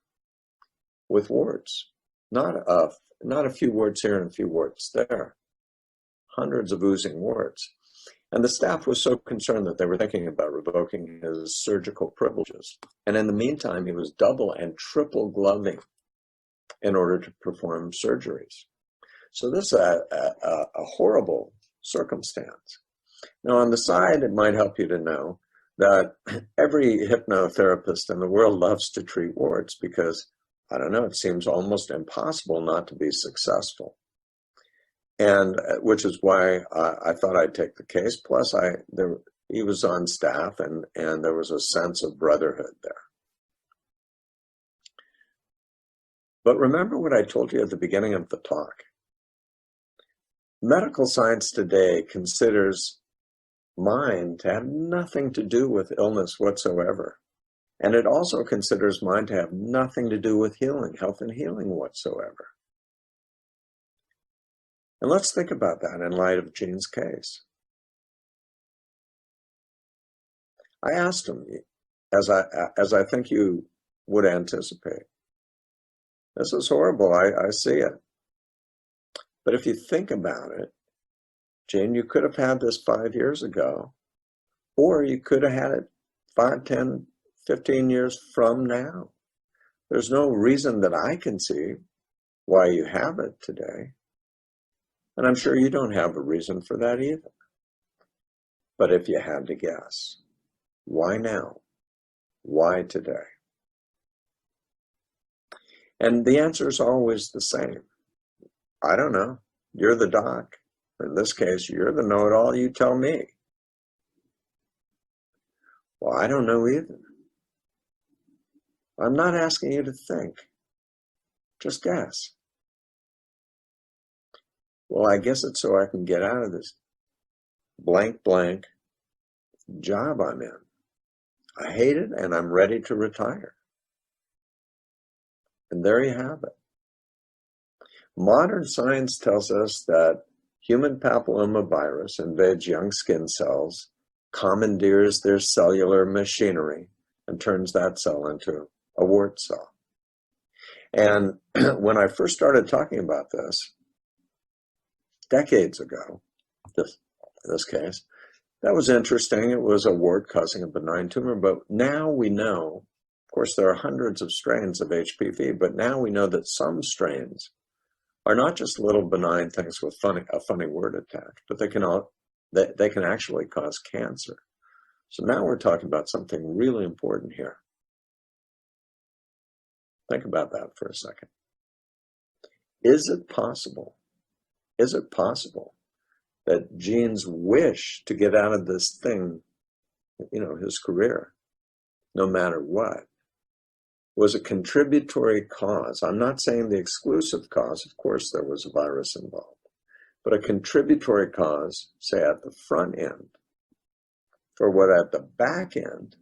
with warts. Not a few warts here and a few warts there. Hundreds of oozing warts. And the staff was so concerned that they were thinking about revoking his surgical privileges. And in the meantime, he was double and triple gloving in order to perform surgeries. So this is a horrible circumstance. Now, on the side, it might help you to know that every hypnotherapist in the world loves to treat warts because, I don't know, it seems almost impossible not to be successful. And which is why I thought I'd take the case. Plus, he was on staff, and there was a sense of brotherhood there. But remember what I told you at the beginning of the talk. Medical science today considers mind to have nothing to do with illness whatsoever. And it also considers mind to have nothing to do with healing, health and healing whatsoever. And let's think about that in light of Gene's case. I asked him, as I think you would anticipate, this is horrible, I see it. But if you think about it, Gene, you could have had this 5 years ago, or you could have had it 5, 10, 15 years from now. There's no reason that I can see why you have it today. And I'm sure you don't have a reason for that either. But if you had to guess, why now? Why today? And the answer is always the same. I don't know. You're the doc. In this case, you're the know-it-all. You tell me. Well, I don't know either. I'm not asking you to think. Just guess. Well, I guess it's so I can get out of this blank job I'm in. I hate it and I'm ready to retire. And there you have it. Modern science tells us that human papillomavirus invades young skin cells, commandeers their cellular machinery, and turns that cell into a wart cell. And when I first started talking about this, decades ago, this case, that was interesting. It was a wart causing a benign tumor, but now we know, of course, there are hundreds of strains of HPV, but now we know that some strains are not just little benign things with a funny word attached, but they can actually cause cancer. So now we're talking about something really important here. Think about that for a second. Is it possible that Gene's wish to get out of this thing, his career, no matter what, was a contributory cause? I'm not saying the exclusive cause, of course there was a virus involved, but a contributory cause, say at the front end, for what at the back end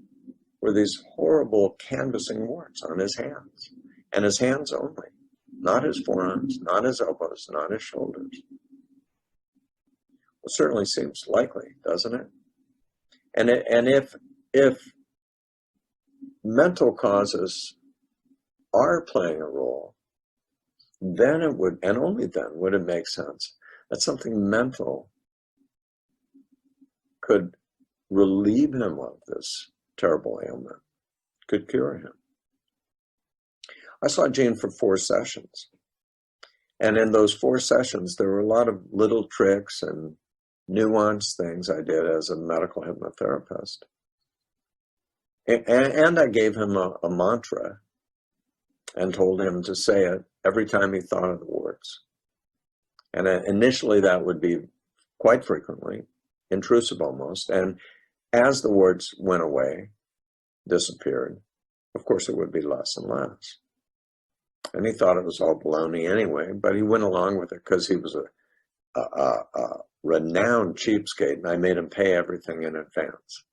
were these horrible canvassing warts on his hands, and his hands only, not his forearms, not his elbows, not his shoulders. It certainly seems likely, doesn't it? And if mental causes are playing a role, then it would, and only then would it make sense that something mental could relieve him of this terrible ailment, could cure him. I saw Gene for 4 sessions. And in those 4 sessions, there were a lot of little tricks and nuanced things I did as a medical hypnotherapist. And I gave him a mantra and told him to say it every time he thought of the warts. And initially that would be quite frequently, intrusive almost. And as the warts went away, disappeared, of course it would be less and less. And he thought it was all baloney anyway, but he went along with it because he was a renowned cheapskate, and I made him pay everything in advance.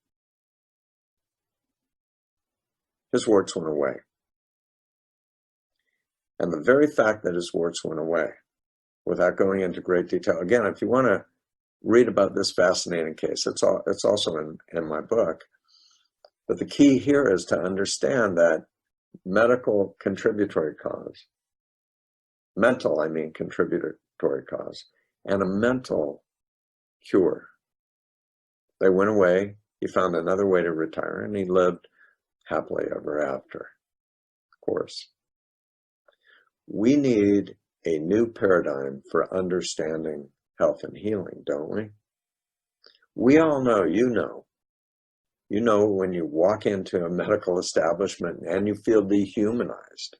His warts went away. And the very fact that his warts went away, without going into great detail, again, if you want to read about this fascinating case, it's also in my book. But the key here is to understand that medical contributory cause, mental, contributory cause, and a mental cure. They went away, he found another way to retire, and he lived happily ever after, of course. We need a new paradigm for understanding health and healing, don't we? We all know, you know when you walk into a medical establishment and you feel dehumanized,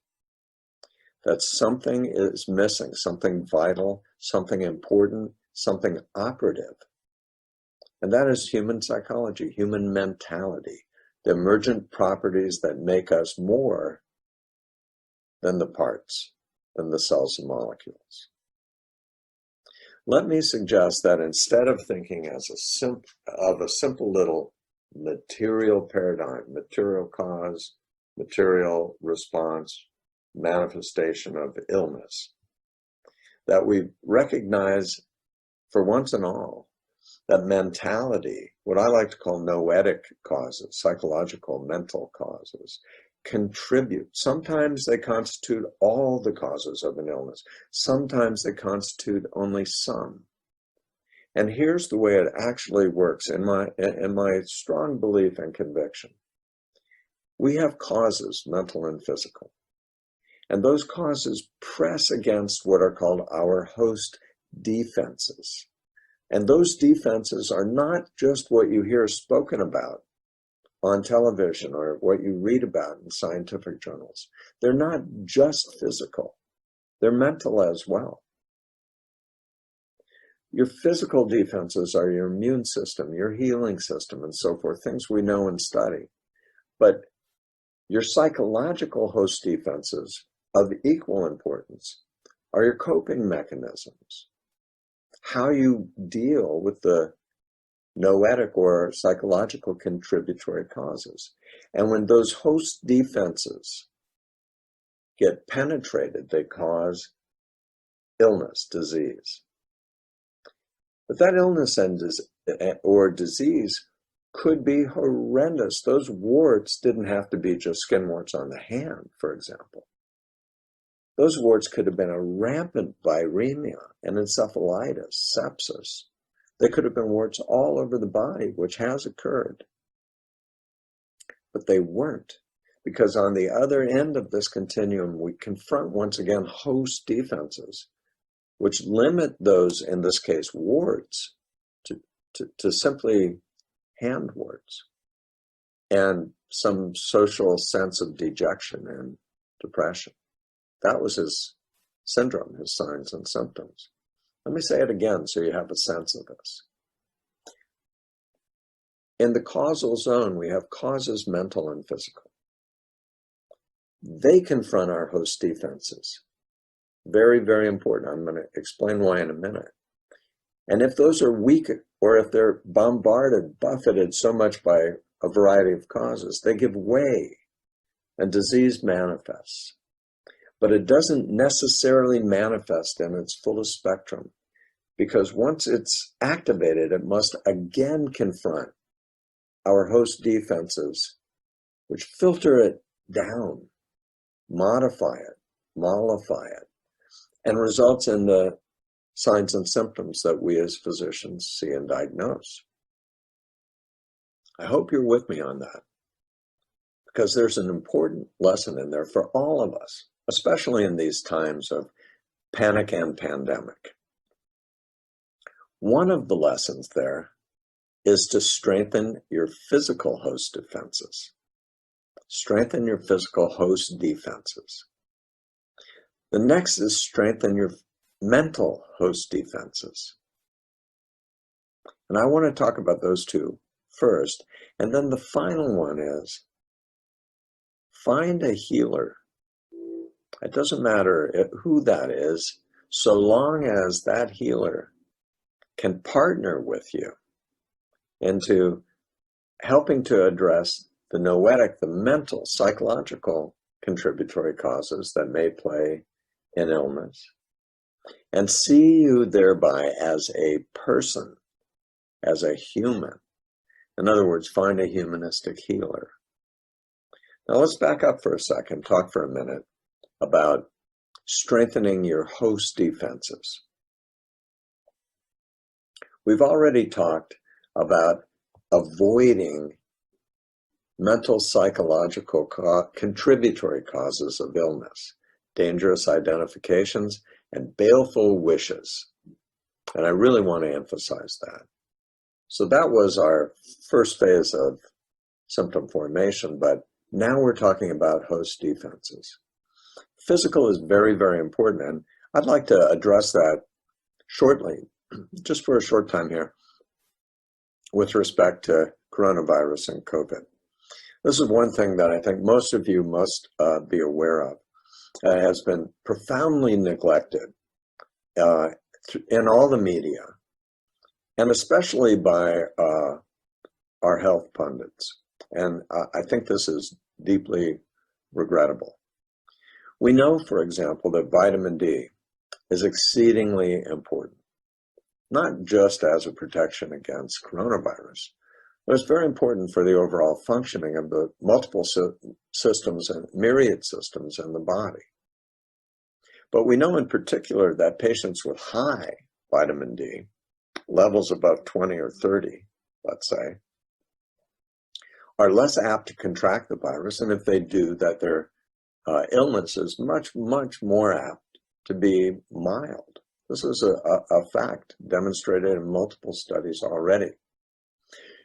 that something is missing, something vital, something important, something operative. And that is human psychology, human mentality, the emergent properties that make us more than the parts, than the cells and molecules. Let me suggest that instead of thinking as a simple little material paradigm, material cause, material response, manifestation of illness, that we recognize for once and all that mentality, what I like to call noetic causes, psychological mental causes, contribute. Sometimes they constitute all the causes of an illness. Sometimes they constitute only some. And here's the way it actually works in my strong belief and conviction. We have causes, mental and physical. And those causes press against what are called our host defenses. And those defenses are not just what you hear spoken about on television or what you read about in scientific journals. They're not just physical, they're mental as well. Your physical defenses are your immune system, your healing system, and so forth, things we know and study. But your psychological host defenses of equal importance are your coping mechanisms, how you deal with the noetic or psychological contributory causes. And when those host defenses get penetrated, they cause illness, disease. But that illness or disease could be horrendous. Those warts didn't have to be just skin warts on the hand, for example. Those warts could have been a rampant viremia and encephalitis, sepsis. They could have been warts all over the body, which has occurred. But they weren't, because on the other end of this continuum, we confront once again host defenses, which limit those, in this case, warts, to simply hand warts and some social sense of dejection and depression. That was his syndrome, his signs and symptoms. Let me say it again so you have a sense of this. In the causal zone, we have causes, mental and physical. They confront our host defenses. Very, very important. I'm going to explain why in a minute. And if those are weak, or if they're bombarded, buffeted so much by a variety of causes, they give way and disease manifests. But it doesn't necessarily manifest in its fullest spectrum, because once it's activated, it must again confront our host defenses, which filter it down, modify it, mollify it, and results in the signs and symptoms that we as physicians see and diagnose. I hope you're with me on that, because there's an important lesson in there for all of us, especially in these times of panic and pandemic. One of the lessons there is to strengthen your physical host defenses. Strengthen your physical host defenses. The next is strengthen your mental host defenses. And I want to talk about those two first. And then the final one is find a healer. It doesn't matter who that is, so long as that healer can partner with you into helping to address the noetic, the mental, psychological contributory causes that may play in illness, and see you thereby as a person, as a human. In other words, find a humanistic healer. Now let's back up for a second, talk for a minute about strengthening your host defenses. We've already talked about avoiding mental, psychological contributory causes of illness, dangerous identifications, and baleful wishes. And I really want to emphasize that. So that was our first phase of symptom formation, but now we're talking about host defenses. Physical is very, very important, and I'd like to address that shortly, just for a short time here, with respect to coronavirus and COVID. This is one thing that I think most of you must be aware of. Has been profoundly neglected in all the media, and especially by our health pundits. And I think this is deeply regrettable. We know, for example, that vitamin D is exceedingly important, not just as a protection against coronavirus, but it's very important for the overall functioning of the multiple systems and myriad systems in the body. But we know in particular that patients with high vitamin D, levels above 20 or 30, let's say, are less apt to contract the virus, and if they do, that their illness is much, much more apt to be mild. This is a fact demonstrated in multiple studies already.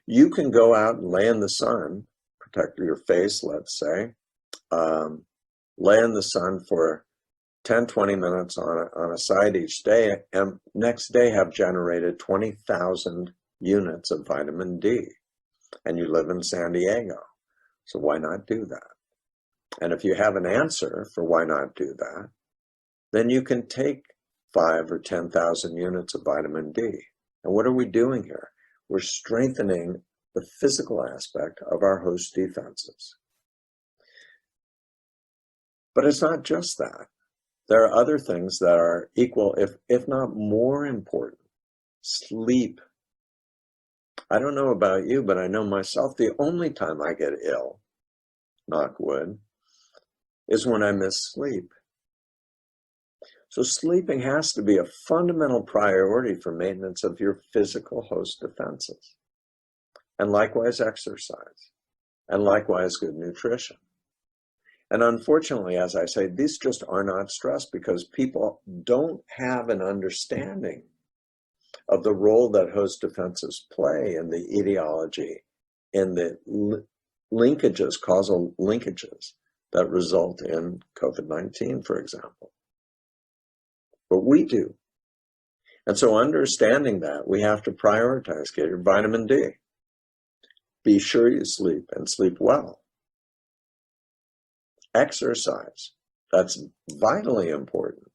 You can go out and lay in the sun, protect your face, let's say, lay in the sun for 10, 20 minutes on a side each day, and next day have generated 20,000 units of vitamin D. And you live in San Diego, so why not do that? And if you have an answer for why not do that, then you can take 5 or 10,000 units of vitamin D. And what are we doing here? We're strengthening the physical aspect of our host defenses. But it's not just that. There are other things that are equal, if not more important. Sleep. I don't know about you, but I know myself, the only time I get ill, knock wood, is when I miss sleep. So sleeping has to be a fundamental priority for maintenance of your physical host defenses. And likewise exercise, and likewise good nutrition. And unfortunately, as I say, these just are not stressed because people don't have an understanding of the role that host defenses play in the etiology, in the linkages, causal linkages that result in COVID-19, for example. But we do. And so understanding that, we have to prioritize, get your vitamin D. Be sure you sleep and sleep well. Exercise, that's vitally important.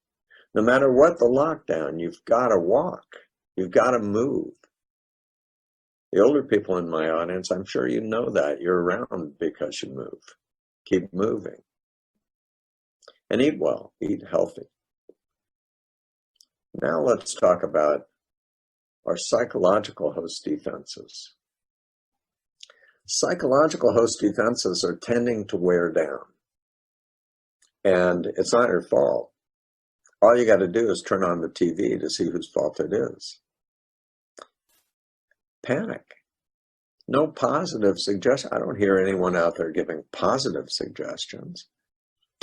No matter what the lockdown, you've got to walk. You've got to move. The older people in my audience, I'm sure you know that. You're around because you move. Keep moving. And eat well, eat healthy. Now let's talk about our psychological host defenses. Psychological host defenses are tending to wear down. And it's not your fault. All you got to do is turn on the TV to see whose fault it is. Panic. No positive suggestion. I don't hear anyone out there giving positive suggestions,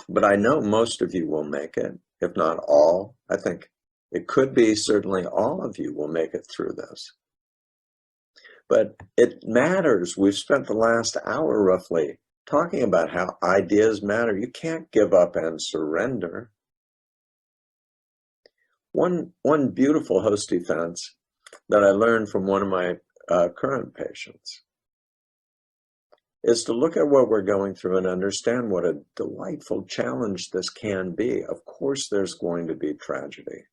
but I know most of you will make it, if not all. I think it could be certainly all of you will make it through this. But it matters. We've spent the last hour roughly talking about how ideas matter. You can't give up and surrender. One beautiful host defense that I learned from one of my current patients is to look at what we're going through and understand what a delightful challenge this can be. Of course, there's going to be tragedy.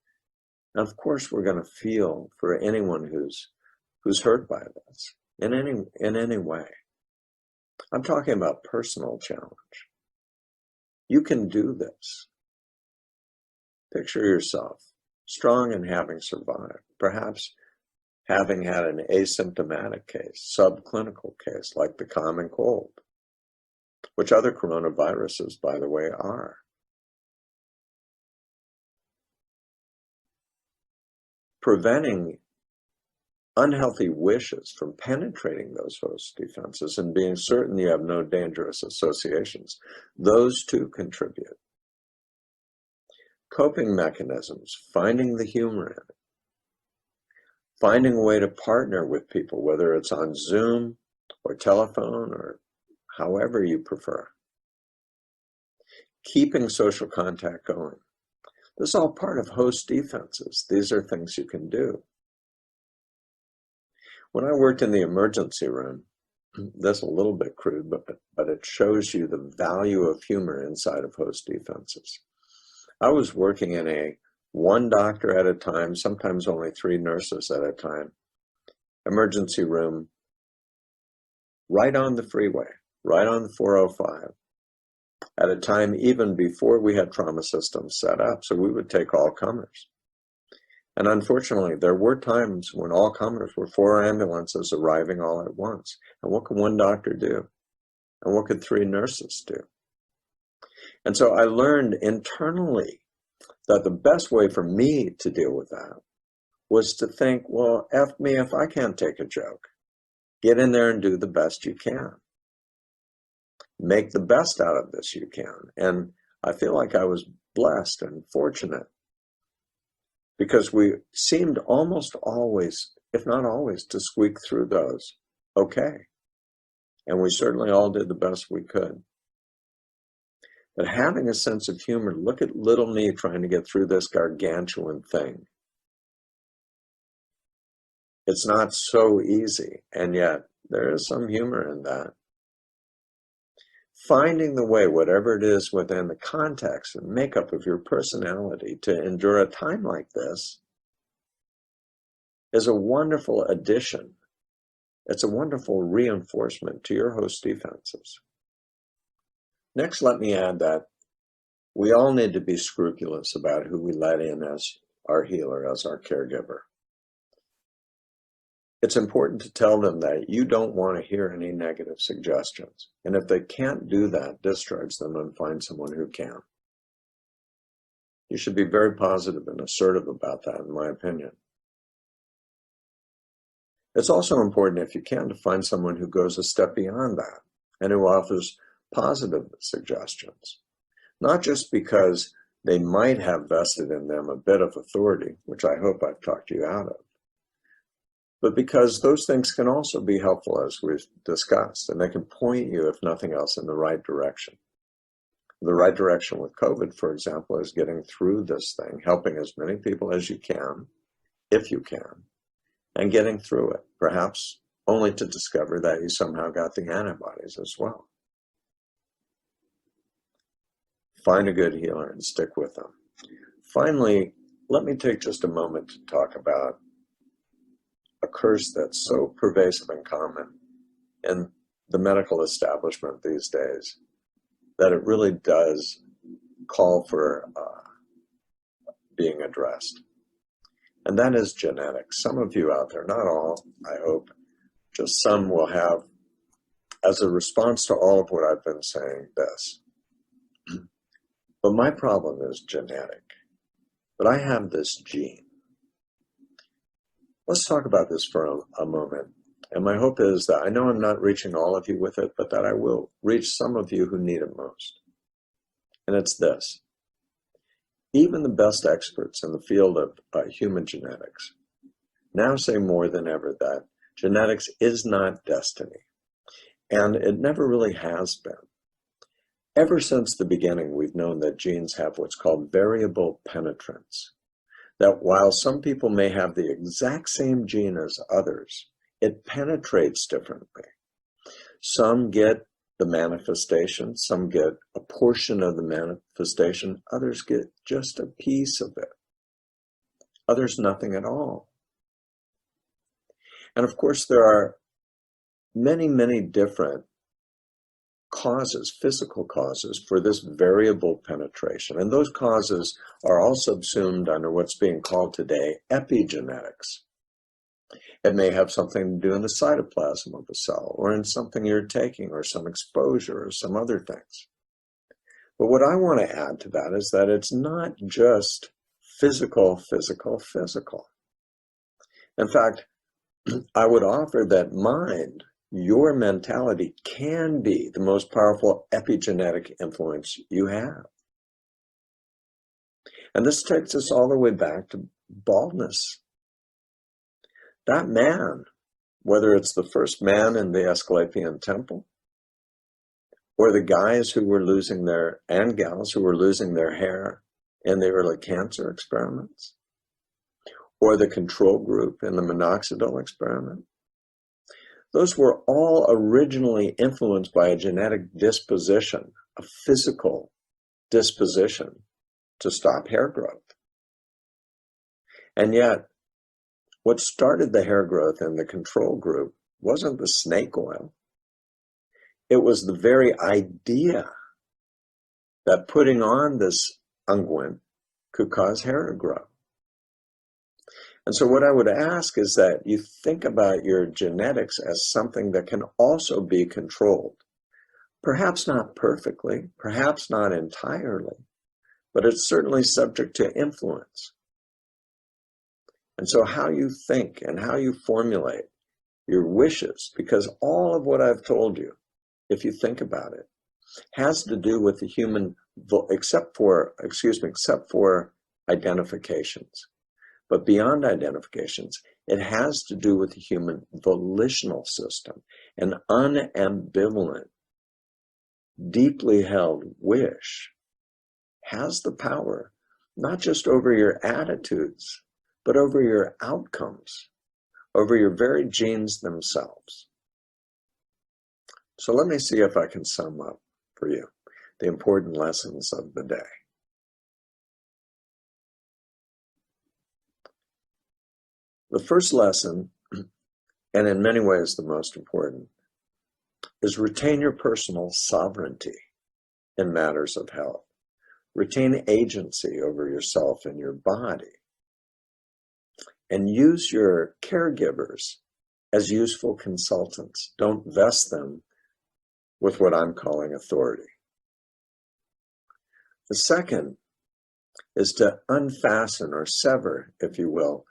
And of course, we're going to feel for anyone who's hurt by this in any way. I'm talking about personal challenge. You can do this. Picture yourself strong and having survived, perhaps having had an asymptomatic case, subclinical case, like the common cold, which other coronaviruses, by the way, are. Preventing unhealthy wishes from penetrating those host defenses and being certain you have no dangerous associations, those too contribute. Coping mechanisms, finding the humor in it. Finding a way to partner with people, whether it's on Zoom or telephone or however you prefer. Keeping social contact going. This is all part of host defenses. These are things you can do. When I worked in the emergency room, that's a little bit crude, but it shows you the value of humor inside of host defenses. I was working in a one doctor at a time, sometimes only 3 nurses at a time, emergency room, right on the freeway, right on the 405, at a time even before we had trauma systems set up, so we would take all comers. And unfortunately, there were times when all comers were 4 ambulances arriving all at once. And what could one doctor do? And what could 3 nurses do? And so I learned internally that the best way for me to deal with that was to think, well, F me if I can't take a joke. Get in there and do the best you can. Make the best out of this you can. And I feel like I was blessed and fortunate because we seemed almost always, if not always, to squeak through those okay. And we certainly all did the best we could. But having a sense of humor, look at little me trying to get through this gargantuan thing. It's not so easy, and yet there is some humor in that. Finding the way, whatever it is within the context and makeup of your personality to endure a time like this is a wonderful addition. It's a wonderful reinforcement to your host defenses. Next, let me add that we all need to be scrupulous about who we let in as our healer, as our caregiver. It's important to tell them that you don't want to hear any negative suggestions. And if they can't do that, discharge them and find someone who can. You should be very positive and assertive about that, in my opinion. It's also important, if you can, to find someone who goes a step beyond that and who offers positive suggestions, not just because they might have vested in them a bit of authority, which I hope I've talked you out of, but because those things can also be helpful, as we've discussed, and they can point you, if nothing else, in the right direction. The right direction with COVID, for example, is getting through this thing, helping as many people as you can, if you can, and getting through it, perhaps only to discover that you somehow got the antibodies as well. Find a good healer and stick with them. Finally, let me take just a moment to talk about a curse that's so pervasive and common in the medical establishment these days that it really does call for being addressed. And that is genetics. Some of you out there, not all, I hope, just some will have, as a response to all of what I've been saying, this. But my problem is genetic. But I have this gene. Let's talk about this for a moment. And my hope is that I know I'm not reaching all of you with it, but that I will reach some of you who need it most. And it's this. Even the best experts in the field of human genetics now say more than ever that genetics is not destiny. And it never really has been. Ever since the beginning, we've known that genes have what's called variable penetrance. That while some people may have the exact same gene as others, it penetrates differently. Some get the manifestation, some get a portion of the manifestation, others get just a piece of it. Others nothing at all. And of course, there are many, many different causes, physical causes for this variable penetration. And those causes are all subsumed under what's being called today epigenetics. It may have something to do in the cytoplasm of a cell or in something you're taking or some exposure or some other things. But what I want to add to that is that it's not just physical, physical, physical. In fact, I would offer that mind, your mentality, can be the most powerful epigenetic influence you have. And this takes us all the way back to baldness. That man, whether it's the first man in the Asclepian temple, or the guys who were losing their, and gals who were losing their hair in the early cancer experiments, or the control group in the minoxidil experiment, those were all originally influenced by a genetic disposition, a physical disposition to stop hair growth. And yet, what started the hair growth in the control group wasn't the snake oil. It was the very idea that putting on this unguent could cause hair to grow. And so what I would ask is that you think about your genetics as something that can also be controlled. Perhaps not perfectly, perhaps not entirely, but it's certainly subject to influence. And so how you think and how you formulate your wishes, because all of what I've told you, if you think about it, has to do with the human, except for identifications. But beyond identifications, it has to do with the human volitional system. An unambivalent, deeply held wish has the power, not just over your attitudes, but over your outcomes, over your very genes themselves. So let me see if I can sum up for you the important lessons of the day. The first lesson, and in many ways the most important, is retain your personal sovereignty in matters of health. Retain agency over yourself and your body. And use your caregivers as useful consultants. Don't vest them with what I'm calling authority. The second is to unfasten or sever, if you will,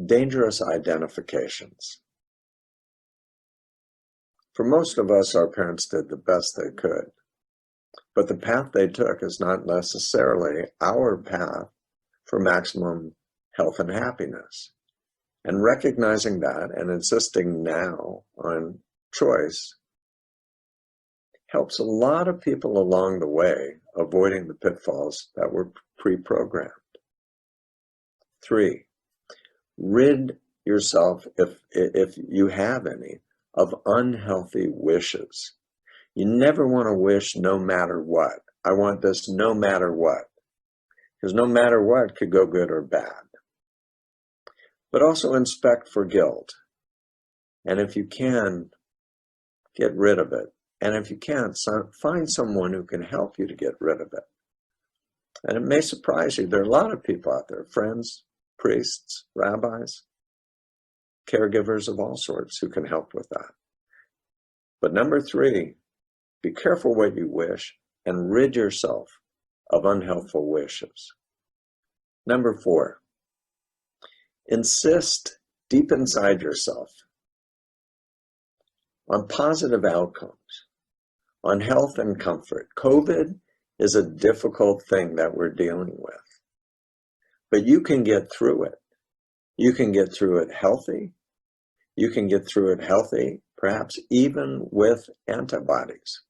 dangerous identifications. For most of us, our parents did the best they could, but the path they took is not necessarily our path for maximum health and happiness. And recognizing that and insisting now on choice helps a lot of people along the way avoiding the pitfalls that were pre-programmed. 3, rid yourself, if you have any, of unhealthy wishes. You never want to wish no matter what. I want this no matter what, because no matter what could go good or bad. But also inspect for guilt. And if you can, get rid of it. And if you can't, find someone who can help you to get rid of it. And it may surprise you, there are a lot of people out there, friends, priests, rabbis, caregivers of all sorts who can help with that. But number 3, be careful what you wish and rid yourself of unhelpful wishes. Number 4, insist deep inside yourself on positive outcomes, on health and comfort. COVID is a difficult thing that we're dealing with, but you can get through it. You can get through it healthy. You can get through it healthy, perhaps even with antibodies.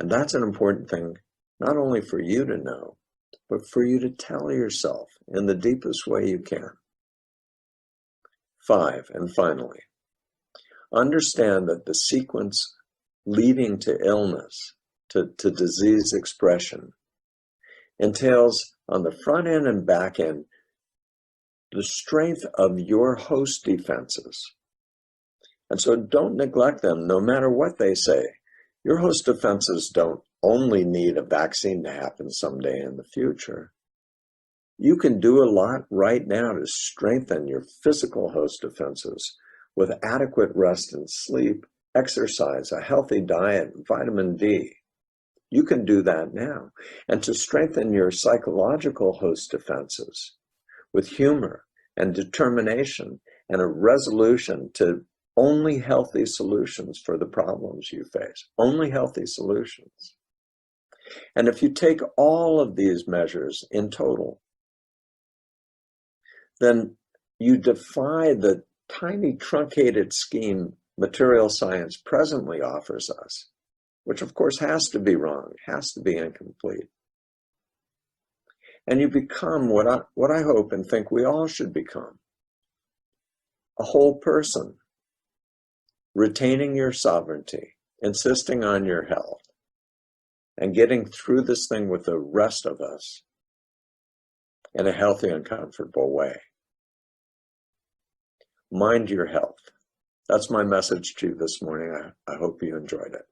And that's an important thing, not only for you to know, but for you to tell yourself in the deepest way you can. 5, and finally, understand that the sequence leading to illness, to disease expression, entails on the front end and back end the strength of your host defenses. And so don't neglect them no matter what they say. Your host defenses don't only need a vaccine to happen someday in the future. You can do a lot right now to strengthen your physical host defenses with adequate rest and sleep, exercise, a healthy diet, vitamin D. You can do that now. And to strengthen your psychological host defenses with humor and determination and a resolution to only healthy solutions for the problems you face. Only healthy solutions. And if you take all of these measures in total, then you defy the tiny truncated scheme material science presently offers us, which of course has to be wrong, has to be incomplete. And you become what I hope and think we all should become, a whole person, retaining your sovereignty, insisting on your health, and getting through this thing with the rest of us in a healthy and comfortable way. Mind your health. That's my message to you this morning. I hope you enjoyed it.